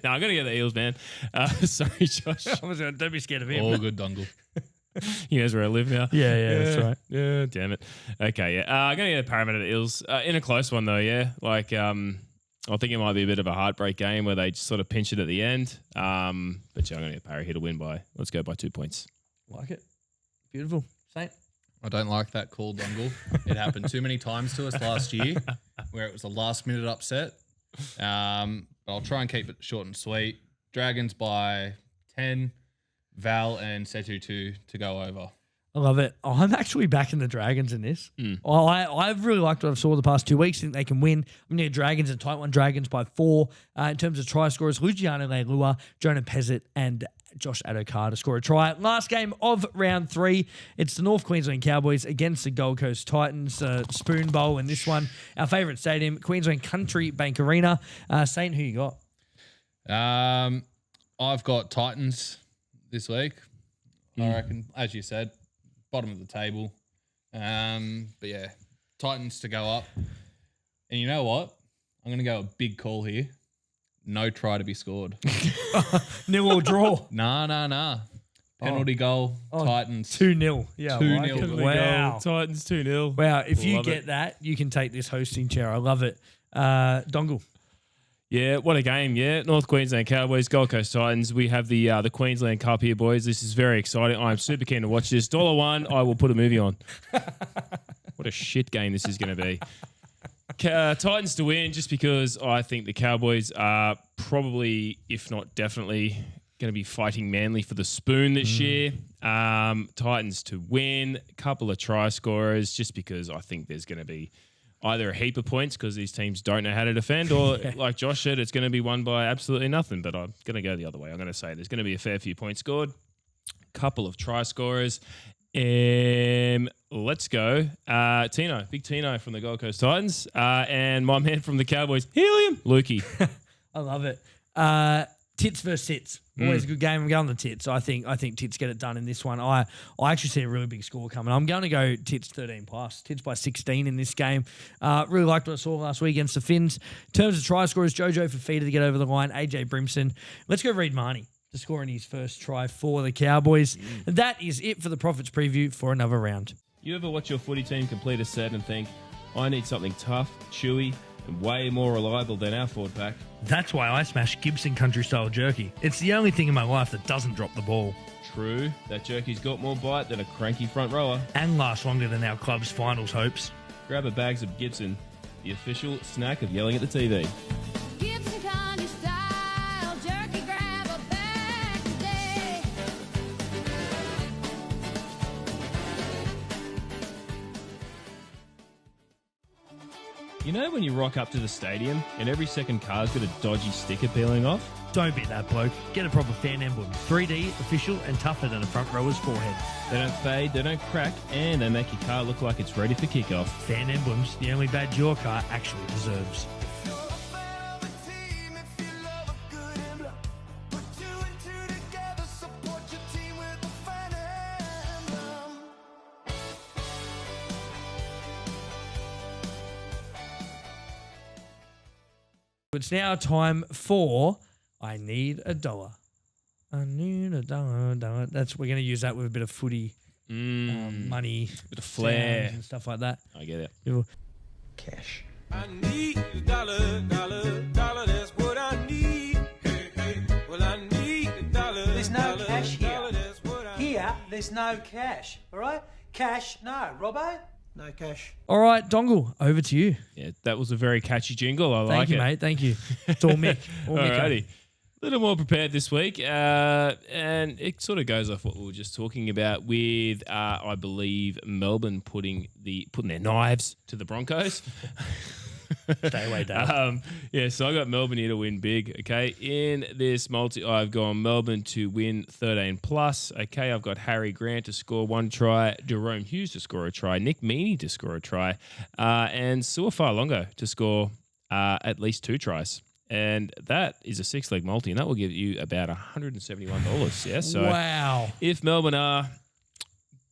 I'm going to go to the Eels, man. Sorry, Josh. Don't be scared of him. All good, Dongle. He knows where I live now. Yeah, that's right. Yeah, damn it. Okay, yeah. I'm going to go to Parramatta to Eels. In a close one, though, yeah. Like, I think it might be a bit of a heartbreak game where they just sort of pinch it at the end. But yeah, I'm going to get Parra here to win let's go by 2 points. Like it. Beautiful. Saint. I don't like that call, Dongle. It happened too many times to us last year where it was a last-minute upset. But I'll try and keep it short and sweet. Dragons by 10, Val and Setu to go over. I love it. I'm actually backing the Dragons in this. I've really liked what I've saw the past 2 weeks. I think they can win. I'm near Dragons and tight one Dragons by 4. In terms of try scorers, Luciano Leilua, Jonah Pezzett, and Josh Adokar to score a try. Last game of round 3. It's the North Queensland Cowboys against the Gold Coast Titans. Spoon Bowl in this one. Our favourite stadium, Queensland Country Bank Arena. Saint, who you got? I've got Titans this week. I reckon, as you said, bottom of the table. But yeah, Titans to go up. And you know what? I'm going to go a big call here. No try to be scored. Nil or draw? Nah. Penalty goal, Titans. 2-0. Yeah, 2-0. Wow. Titans 2-0. Wow, if you Love get that, you can take this hosting chair. I love it. Dongle. Yeah, what a game, yeah. North Queensland Cowboys, Gold Coast Titans. We have the Queensland Cup here, boys. This is very exciting. I'm super keen to watch this. $1, I will put a movie on. What a shit game this is going to be. Titans to win just because I think the Cowboys are probably, if not definitely, going to be fighting Manly for the spoon this year. Titans to win, a couple of try scorers just because I think there's going to be either a heap of points because these teams don't know how to defend or, like Josh said, it's going to be won by absolutely nothing. But I'm going to go the other way. I'm going to say there's going to be a fair few points scored, couple of try scorers. Let's go. Tino, big Tino from the Gold Coast Titans, and my man from the Cowboys, Helium, Lukey. I love it. Tits versus Tits. Always a good game. I'm going the Tits. I think Tits get it done in this one. I actually see a really big score coming. I'm going to go Tits 13 plus. Tits by 16 in this game. Really liked what I saw last week against the Finns. In terms of try scorers, Jojo for Feeder to get over the line. AJ Brimson. Let's go Reid Marnie to score in his first try for the Cowboys. And that is it for the Profits preview for another round. You ever watch your footy team complete a set and think, I need something tough, chewy, and way more reliable than our Ford pack? That's why I smash Gibson Country Style Jerky. It's the only thing in my life that doesn't drop the ball. True, that jerky's got more bite than a cranky front rower. And lasts longer than our club's finals hopes. Grab a bags of Gibson, the official snack of yelling at the TV. Gibson Country Style Jerky, grab a bag today. You know when you rock up to the stadium and every second car's got a dodgy sticker peeling off? Don't be that bloke. Get a proper fan emblem. 3D, official, and tougher than a front rower's forehead. They don't fade, they don't crack, and they make your car look like it's ready for kickoff. Fan emblems, the only badge your car actually deserves. It's now time for I Need a Dollar. I need a dollar. We're going to use that with a bit of footy, money, Bit of flair. and stuff like that. I get it. Cash. I need a dollar, dollar, dollar, that's what I need. Hey, hey, well, I need a dollar. There's no dollar, cash here. dollar, that's what I Here, there's no cash, all right? Cash, no. Robbo? No cash. All right, Dongle, over to you. Yeah, that was a very catchy jingle. I like Thank you, it. mate. Thank you. It's all Mick. All Mick. Alrighty. A little more prepared this week, and it sort of goes off what we were just talking about with, I believe, Melbourne putting their knives to the Broncos. Stay away, Dave. Yeah, so I got Melbourne here to win big. Okay, in this multi, I've gone Melbourne to win 13 plus. Okay, I've got Harry Grant to score 1 try, Jerome Hughes to score a try, Nick Meaney to score a try, and Suafar-Longo to score at least 2 tries. And that is a 6-leg multi, and that will give you about $171. Yeah, so Wow. if Melbourne are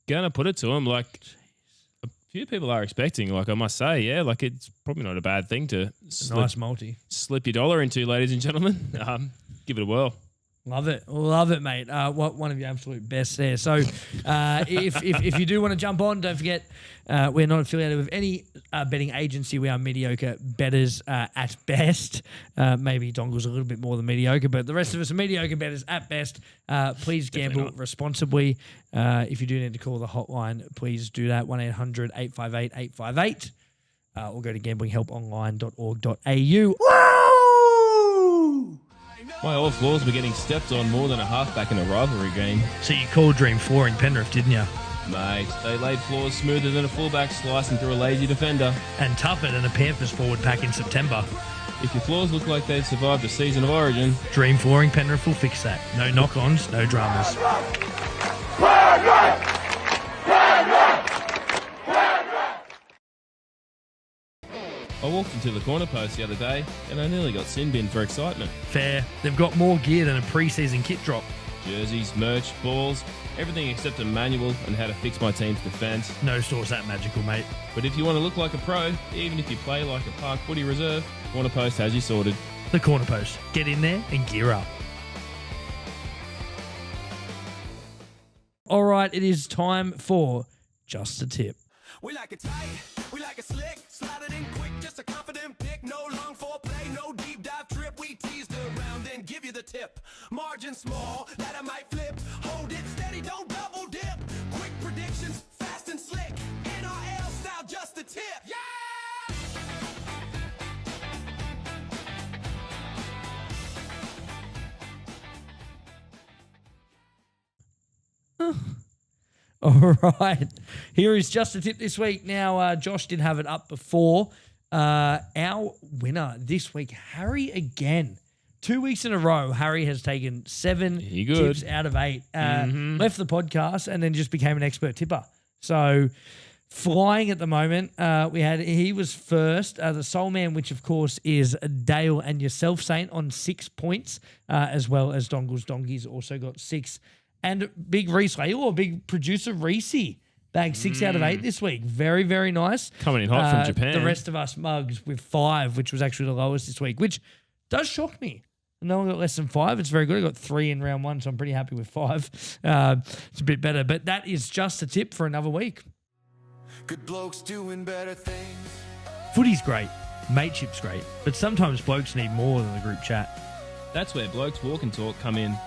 going to put it to them, like a few people are expecting, like I must say, yeah, like it's probably not a bad thing to Nice multi. slip your dollar into, ladies and gentlemen. Give it a whirl. Love it, mate. One of your absolute best there. So, if you do want to jump on, don't forget we're not affiliated with any betting agency. We are mediocre bettors at best. Maybe Dongle's a little bit more than mediocre, but the rest of us are mediocre bettors at best. Please gamble responsibly. If you do need to call the hotline, please do that 1-800-858-858, or go to gamblinghelponline.org.au. My all floors were getting stepped on more than a halfback in a rivalry game. So you called Dream Flooring Penrith, didn't you? Mate, they laid floors smoother than a fullback slicing through a lazy defender. And tougher than a Panthers forward pack in September. If your floors look like they've survived a season of origin, Dream Flooring Penrith will fix that. No knock-ons, no dramas. I walked into the corner post the other day and I nearly got sin binned for excitement. Fair. They've got more gear than a pre-season kit drop. Jerseys, merch, balls, everything except a manual on how to fix my team's defence. No store's that magical, mate. But if you want to look like a pro, even if you play like a park footy reserve, Corner Post has you sorted. The Corner Post. Get in there and gear up. All right, it is time for Just a Tip. We like it tight, we like it slick, slide it in quick, just a confident pick, no long foreplay, no deep dive trip, we teased around and give you the tip. Margin small, that I might flip, hold it steady, don't double dip. Quick predictions, fast and slick, NRL style, just a tip. Yeah! All right. Here is Just a Tip this week. Now, Josh did have it up before. Our winner this week, Harry again. 2 weeks in a row, Harry has taken 7 He good. tips out of 8. Left the podcast and then just became an expert tipper. So flying at the moment. He was first, the Soul Man, which of course is Dale and yourself, Saint, on 6 points, as well as Dongle's Donkeys also got 6. And big Reese Whale, or big producer Reese, bagged 6 out of 8 this week. Very, very nice. Coming in hot from Japan. The rest of us mugs with 5, which was actually the lowest this week, which does shock me. No one got less than 5. It's very good. I got 3 in round 1, so I'm pretty happy with 5. It's a bit better. But that is Just a Tip for another week. Good blokes doing better things. Footy's great. Mateship's great. But sometimes blokes need more than a group chat. That's where Blokes Walk and Talk come in.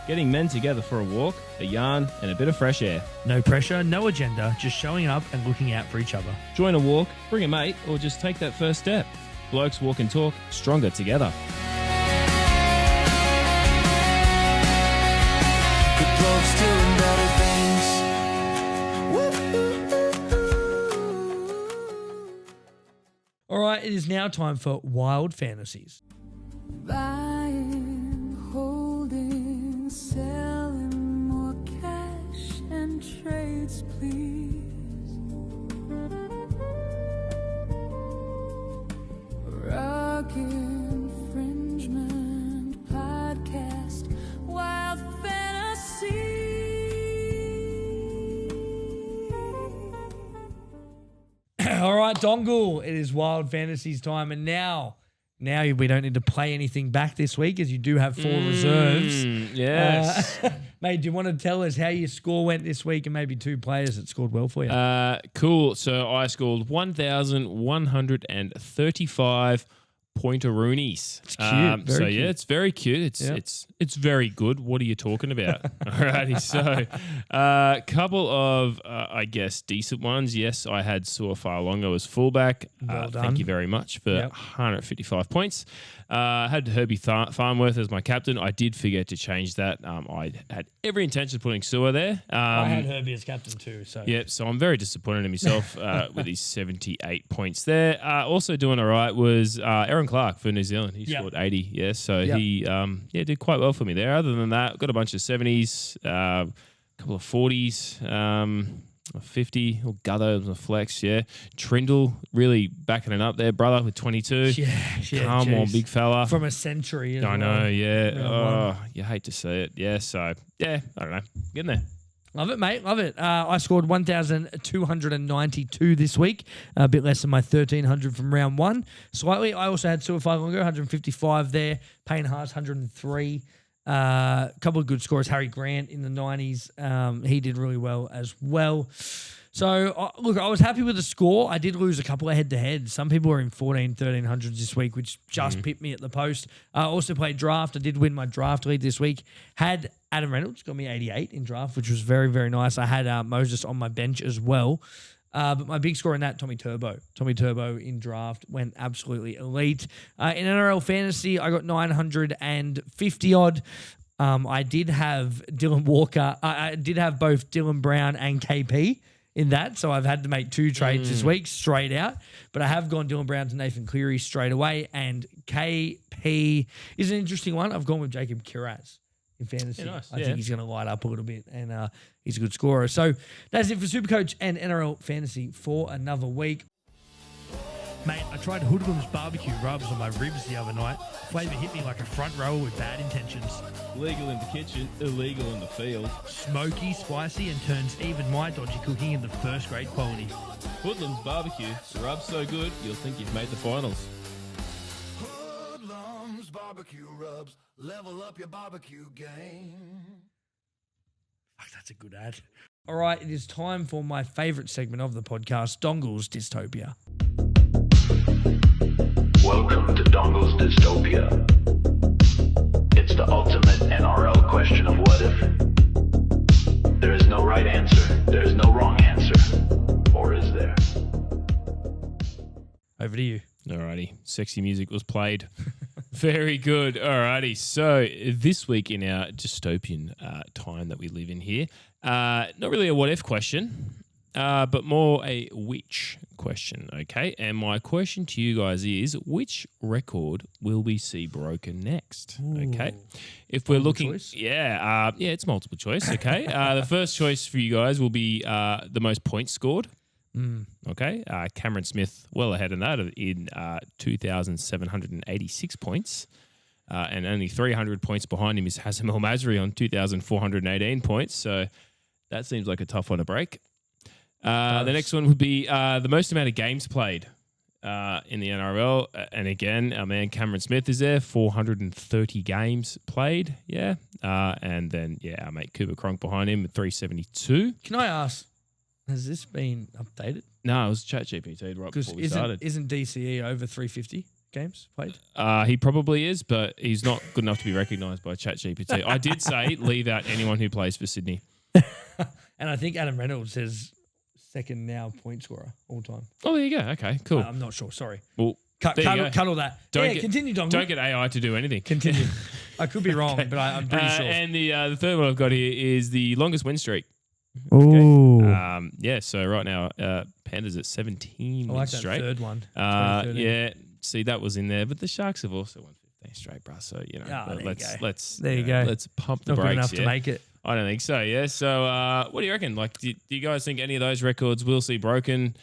Getting men together for a walk, a yarn, and a bit of fresh air. No pressure, no agenda, just showing up and looking out for each other. Join a walk, bring a mate, or just take that first step. Blokes Walk and Talk, stronger together. Good blokes doing better things. All right, it is now time for Wild Fantasies. Buying, holding, selling more cash and trades, please. Ruck Infringement Podcast, Wild Fantasy. All right, Dongle, it is Wild Fantasies time, and now we don't need to play anything back this week as you do have 4 reserves. Yes. Mate, do you want to tell us how your score went this week and maybe 2 players that scored well for you? Cool. So I scored 1,135 pointeroonies. It's cute. Very cute. Yeah, it's very cute. It's very good. What are you talking about? Alrighty. So a couple of I guess decent ones. Yes, I had Suafa'alonga as fullback. Well done. Thank you very much for 155 points. I had Herbie Farnworth as my captain. I did forget to change that. I had every intention of putting Sua there. I had Herbie as captain too. So yeah, so I'm very disappointed in myself with his 78 points there. Also doing all right was Aaron Clark for New Zealand. He scored 80. Yeah, so he did quite well for me there. Other than that, got a bunch of 70s, a couple of 40s, a 50. Or Gutho was a flex. Yeah, Trindle really backing it up there, brother, with 22. Come on, big fella. From a century. As I know. well. Yeah. Round one. You hate to see it. Yeah. So yeah, I don't know. Getting there. Love it, mate. Love it. I scored 1,292 this week, a bit less than my 1,300 from round 1. Slightly. I also had Suafa'alonga, 155 there. Payne Haas, 103. A couple of good scores. Harry Grant in the 90s. He did really well as well. So, look, I was happy with the score. I did lose a couple of head-to-head. Some people were in 1,300s this week, which just pipped me at the post. I also played draft. I did win my draft league this week. Had Adam Reynolds, got me 88 in draft, which was very, very nice. I had Moses on my bench as well. But my big score in that, Tommy Turbo. Tommy Turbo in draft went absolutely elite. In NRL Fantasy, I got 950-odd. I did have Dylan Walker. I did have both Dylan Brown and KP in that, so I've had to make 2 trades this week straight out. But I have gone Dylan Brown to Nathan Cleary straight away, and KP is an interesting one. I've gone with Jacob Kiraz in fantasy. Yeah, nice. I think he's going to light up a little bit, and he's a good scorer. So that's it for Supercoach and NRL Fantasy for another week. Mate, I tried Hoodlum's barbecue rubs on my ribs the other night. Flavour hit me like a front rower with bad intentions. Legal in the kitchen, illegal in the field. Smoky, spicy, and turns even my dodgy cooking into first-grade quality. Hoodlum's barbecue, rubs so good you'll think you've made the finals. Hoodlums barbecue rubs, level up your barbecue game. Fuck, that's a good ad. All right, it is time for my favourite segment of the podcast, Dongle's Dystopia. Welcome to Dongle's Dystopia. It's the ultimate NRL question of what if. There is no right answer. There is no wrong answer. Or is there? Over to you. Alrighty, sexy music was played. Very good. Alrighty, so this week in our dystopian time that we live in here, not really a what if question, but more a which question, okay? And my question to you guys is, which record will we see broken next? Okay, if we're looking, choice? It's multiple choice. Okay, the first choice for you guys will be the most points scored. Okay, Cameron Smith well ahead of that in 2,786 points. And only 300 points behind him is Hassan El Masri on 2,418 points. So that seems like a tough one to break. The next one would be the most amount of games played in the NRL. And again, our man Cameron Smith is there, 430 games played. Yeah. And then, our mate Cooper Cronk behind him at 372. Can I ask, has this been updated? No, it was ChatGPT right before we started. Isn't DCE over 350 games played? He probably is, but he's not good enough to be recognised by ChatGPT. I did say leave out anyone who plays for Sydney. And I think Adam Reynolds says second now point scorer all time. Oh, there you go. Okay, cool. I'm not sure. Sorry. Well, Cut all that. Continue, Dongle. Don't get AI to do anything. Continue. I could be wrong, but I'm pretty sure. And the third one I've got here is the longest win streak. Ooh. Okay. So right now, Pandas at 17 I like that straight. third one. See, that was in there, but the Sharks have also won 15 straight, bruh. So, let's pump the Not brakes. good enough to make it. I don't think so, yeah. So what do you reckon? Like, do you guys think any of those records will see broken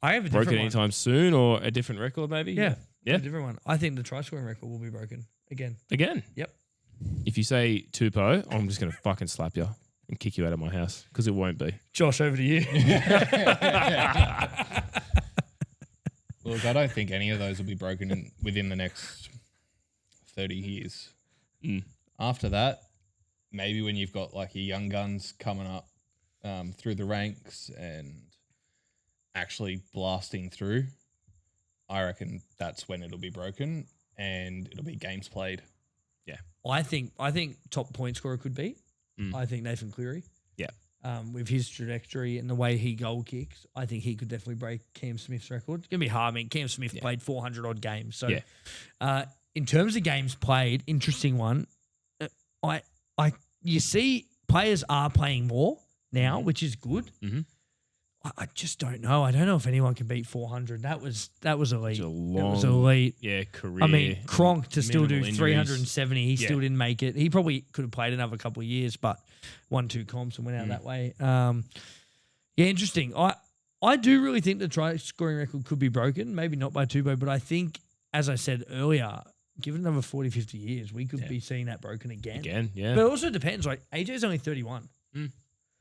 I have a different one. anytime soon, or a different record maybe? Yeah. Yeah. A different one. I think the try scoring record will be broken again. Again? Yep. If you say Tupou, I'm just going to fucking slap you and kick you out of my house, because it won't be. Josh, over to you. Look, I don't think any of those will be broken within the next 30 years. After that, maybe when you've got like your young guns coming up through the ranks and actually blasting through, I reckon that's when it'll be broken and it'll be games played. I think top point scorer could be. I think Nathan Cleary. Yeah. With his trajectory and the way he goal kicks, I think he could definitely break Cam Smith's record. It's going to be hard. I mean, Cam Smith played 400 odd games. So in terms of games played, interesting one. You see players are playing more now, which is good. Mm-hmm. I just don't know. I don't know if anyone can beat 400. That was elite. It That was elite. Yeah, career. I mean, Kronk to still do minimal injuries. 370, he still didn't make it. He probably could have played another couple of years, but won 2 comps and went out that way. Interesting. I do really think the try scoring record could be broken, maybe not by Tupou, but I think, as I said earlier, given another 40, 50 years, we could be seeing that broken again. Yeah. But it also depends. Like, AJ's only 31.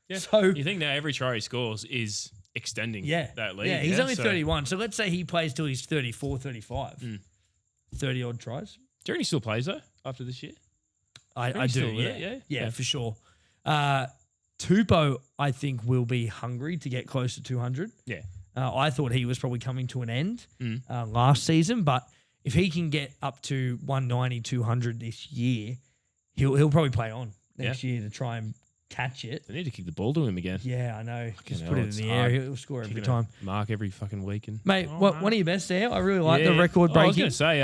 Yeah. So you think now every try he scores is extending that lead. Yeah, he's only 31. So let's say he plays till he's 34, 35. 30 odd tries. Do you reckon he still plays though after this year? I do, still yeah. with it? Yeah, for sure. Tupou, I think, will be hungry to get close to 200. Yeah. I thought he was probably coming to an end last season, but if he can get up to 190, 200 this year, he'll probably play on next year to try and catch it. They need to kick the ball to him again. Yeah, I know. Just hell, put it in it's the hard. air. He'll score every Kicking a time. Mark every fucking weekend. Mate, one of your best there. I really like the record I was breaking. going to say,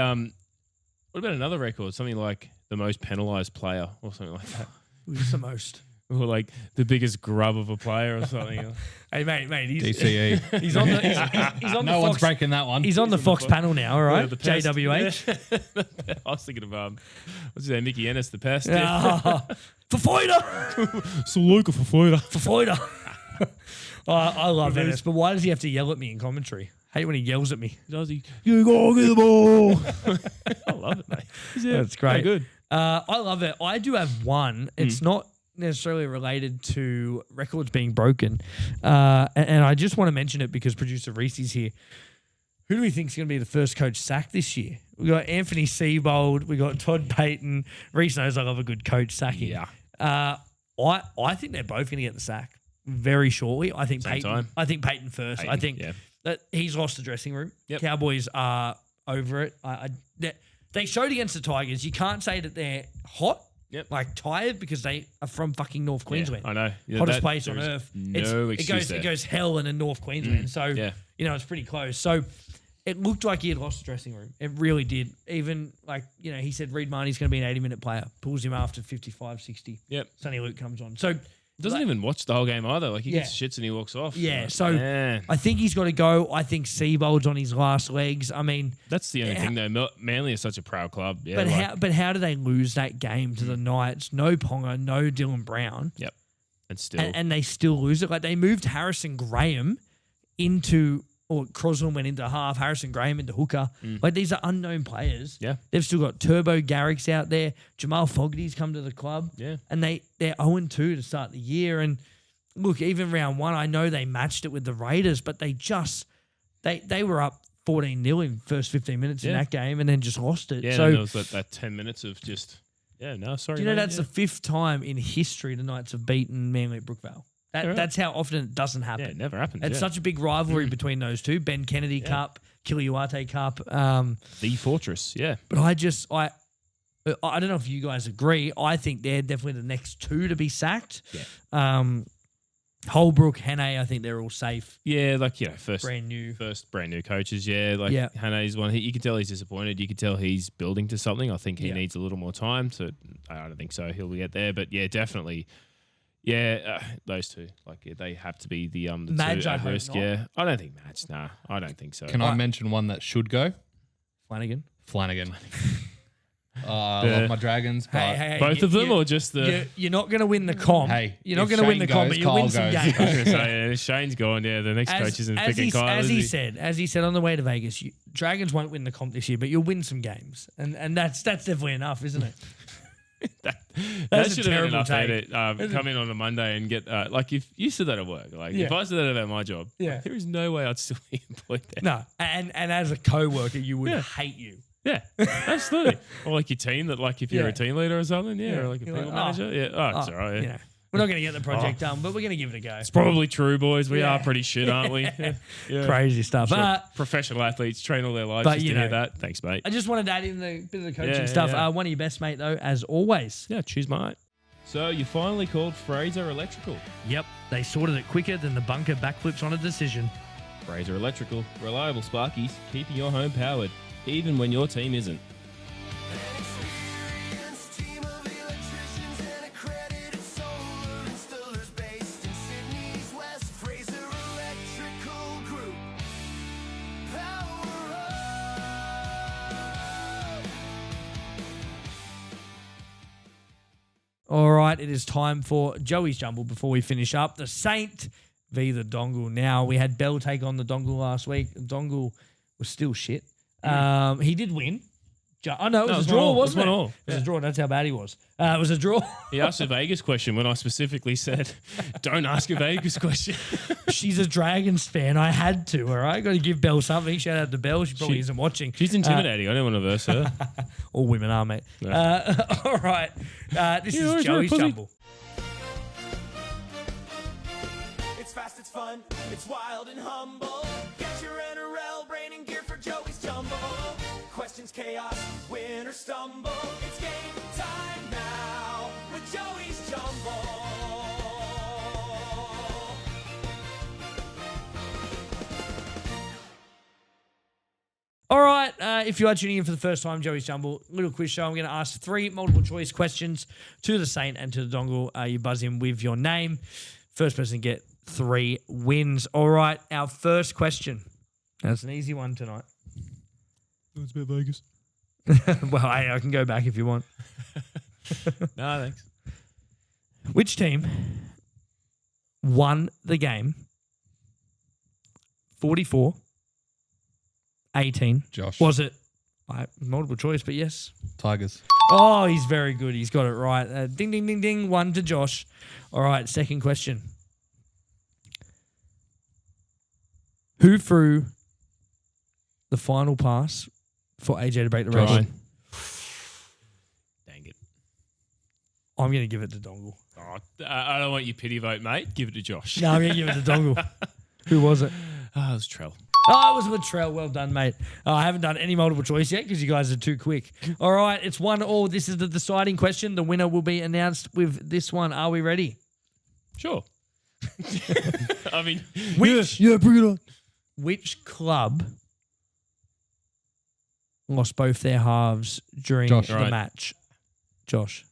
what about another record? Something like the most penalised player or something like that. Who's the most? Or like the biggest grub of a player or something. Hey, mate, he's DCE. he's on the he's on No the one's Fox. breaking that one. He's on the Fox panel now, all right? The pest. JWH. I was thinking of what's his name, Mickey Ennis, the pest. For fighter. So Luca for fighter. For fighter. I love Ennis, but why does he have to yell at me in commentary? Hate when he yells at me. Does he? You go get the ball. I love it, mate. That's great. Good. I love it. I do have one. It's not necessarily related to records being broken. And I just want to mention it because producer Reese's here. Who do we think is going to be the first coach sacked this year? We got Anthony Seibold. We got Todd Payton. Reese knows I love a good coach sacking. Yeah. I think they're both going to get the sack very shortly. I think Same Payton. time. I think Payton first. I think that he's lost the dressing room. Yep. Cowboys are over it. They showed against the Tigers. You can't say that they're hot. Yep. Like tired because they are from fucking North Queensland. I know. Yeah, Hottest place on there's earth. No excuse it goes hell and in North Queensland. So it's pretty close. So it looked like he had lost the dressing room. It really did. Even he said Reid Marnie's going to be an 80-minute player. Pulls him after 55, 60. Yep. Sonny Luke comes on. So doesn't even watch the whole game either. Like he gets shits and he walks off. Yeah. So I think he's got to go. I think Seibold's on his last legs. I mean, that's the only thing though. Manly is such a proud club. Yeah. But how do they lose that game to the Knights? No Ponga, no Dylan Brown. Yep. And still. And they still lose it. Like they moved Harrison Graham or Crosland went into half, Harrison Graham into hooker. Like these are unknown players. Yeah. They've still got Turbo Garrick's out there. Jamal Fogarty's come to the club. Yeah. And they're 0-2 to start the year. And look, even round one, I know they matched it with the Raiders, but they were up 14-0 in first 15 minutes in that game and then just lost it. Yeah, so and there was that 10 minutes of just, sorry. Do you know that's the 5th time in history the Knights have beaten Manly at Brookvale? That's how often it doesn't happen. Yeah, it never happens. It's such a big rivalry between those two. Ben Kennedy Cup, Kiliuate Cup. The Fortress, yeah. But I don't know if you guys agree. I think they're definitely the next two to be sacked. Yeah. Holbrook, Hannay, I think they're all safe. Yeah, first brand new coaches. Yeah, Hannay's one. You can tell he's disappointed. You can tell he's building to something. I think he needs a little more time. So I don't think so. He'll get there. But yeah, definitely. Yeah, those two. They have to be the Madge, two I at hope risk. not. Yeah, I don't think Madge. Nah, I don't think so. Can I mention one that should go? Flanagan. I love my Dragons, but Hey, both of them or just the? You're not going to win the comp. Hey, you're not if going to win Shane the comp, goes, but you'll win Kyle some goes. games. I was gonna say, Shane's gone. Yeah, the next coach isn't picking Kyle. As he said on the way to Vegas, Dragons won't win the comp this year, but you'll win some games, and that's definitely enough, isn't it? That a should have been terrible enough take. come in on a Monday and get if you said that at work, if I said that about my job, there is no way I'd still be employed there. No, and as a co-worker, you would hate you. Yeah, absolutely. Or like your team that, like, if you're a team leader or something, or like a You're people like, manager. Yeah, oh, it's all right. Yeah. You know, we're not going to get the project done, but we're going to give it a go. It's probably true, boys. We are pretty shit, aren't we? Yeah. Crazy stuff. Sure. Professional athletes train all their lives but, just you to hear know, that. Thanks, mate. I just wanted to add in the bit of the coaching Yeah, stuff. yeah. One of your best, mate, though, as always. Yeah, choose mate. So you finally called Fraser Electrical. Yep, they sorted it quicker than the bunker backflips on a decision. Fraser Electrical, reliable sparkies, keeping your home powered, even when your team isn't. All right, it is time for Joey's Jumble before we finish up. The Saint v. the Dongle. Now, we had Bell take on the Dongle last week. The Dongle was still shit. He did win. Oh, no, it was a draw, wasn't it? It was a draw. That's how bad he was. It was a draw. He asked a Vegas question when I specifically said, don't ask a Vegas question. She's a Dragons fan. I had to, all right? Got to give Bell something. Shout out to Bell. She probably isn't watching. She's intimidating. I don't want to verse her. All women are, mate. No. All right. This is Joey's Jumble. It's fast, it's fun, it's wild and humble. Get your NRL brain and gear for Joey's Jumble. Questions, chaos, win or stumble. It's game time now with Joey's Jumble. All right, if you are tuning in for the first time, Joey's Jumble, little quiz show. I'm going to ask 3 multiple choice questions to the Saint and to the Dongle. You buzz in with your name. First person to get 3 wins. All right, our first question. That's an easy one tonight. It's about Vegas. Well, I can go back if you want. No, thanks. Which team won the game 44-18? Josh. Was it multiple choice, but yes. Tigers. Oh, he's very good. He's got it right. Ding, ding, ding, ding. 1 to Josh. All right, second question. Who threw the final pass for AJ to break the record? Ryan. Dang it. I'm going to give it to Dongle. Oh, I don't want your pity vote, mate. Give it to Josh. No, I'm going to give it to Dongle. Who was it? Oh, it was Trell. Oh, it was Latrell. Well done, mate. I haven't done any multiple choice yet because you guys are too quick. All right, it's 1-1. This is the deciding question. The winner will be announced with this one. Are we ready? Sure. I mean, Which? Yeah, bring it on. Which club lost both their halves during Josh. the Right. match? Josh.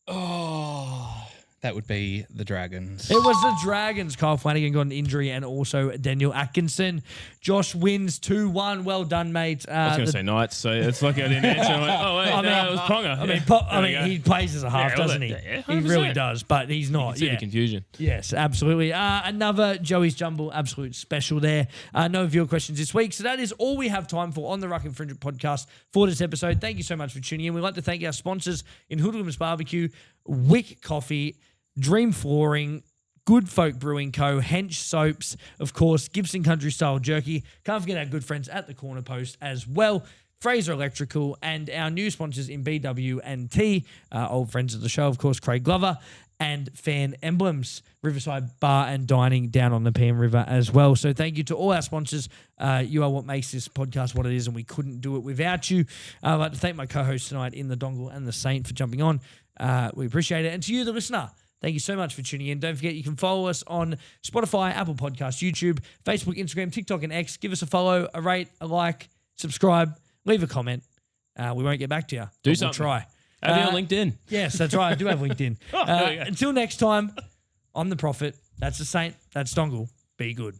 Oh, that would be the Dragons. It was the Dragons. Kyle Flanagan got an injury and also Daniel Atkinson. Josh wins 2-1. Well done, mate. I was going to say Knights, so it's like I didn't answer. I went, oh, wait, no, it was Ponga. I mean, he plays as a half, Yeah, well, doesn't he? yeah, He really 100%. does, but he's You not. can see the confusion. Yes, absolutely. Another Joey's Jumble absolute special there. No viewer questions this week. So that is all we have time for on the Ruck Infringement Podcast for this episode. Thank you so much for tuning in. We'd like to thank our sponsors in Hoodlums Barbecue, Wick Coffee, Dream Flooring, Good Folk Brewing Co., Hench Soaps, of course, Gibson Country Style Jerky. Can't forget our good friends at the Corner Post as well. Fraser Electrical, and our new sponsors in BW&T, old friends of the show, of course, Craig Glover, and Fan Emblems, Riverside Bar and Dining down on the PM River as well. So thank you to all our sponsors. You are what makes this podcast what it is, and we couldn't do it without you. I'd like to thank my co-hosts tonight in the Dongle and the Saint for jumping on. We appreciate it. And to you, the listener, thank you so much for tuning in. Don't forget, you can follow us on Spotify, Apple Podcasts, YouTube, Facebook, Instagram, TikTok, and X. Give us a follow, a rate, a like, subscribe, leave a comment. We won't get back to you. Do but something. We'll try. Have you on LinkedIn? Yes, that's right. I do have LinkedIn. Oh, there you go. Until next time, I'm the Prophet. That's the Saint. That's Dongle. Be good.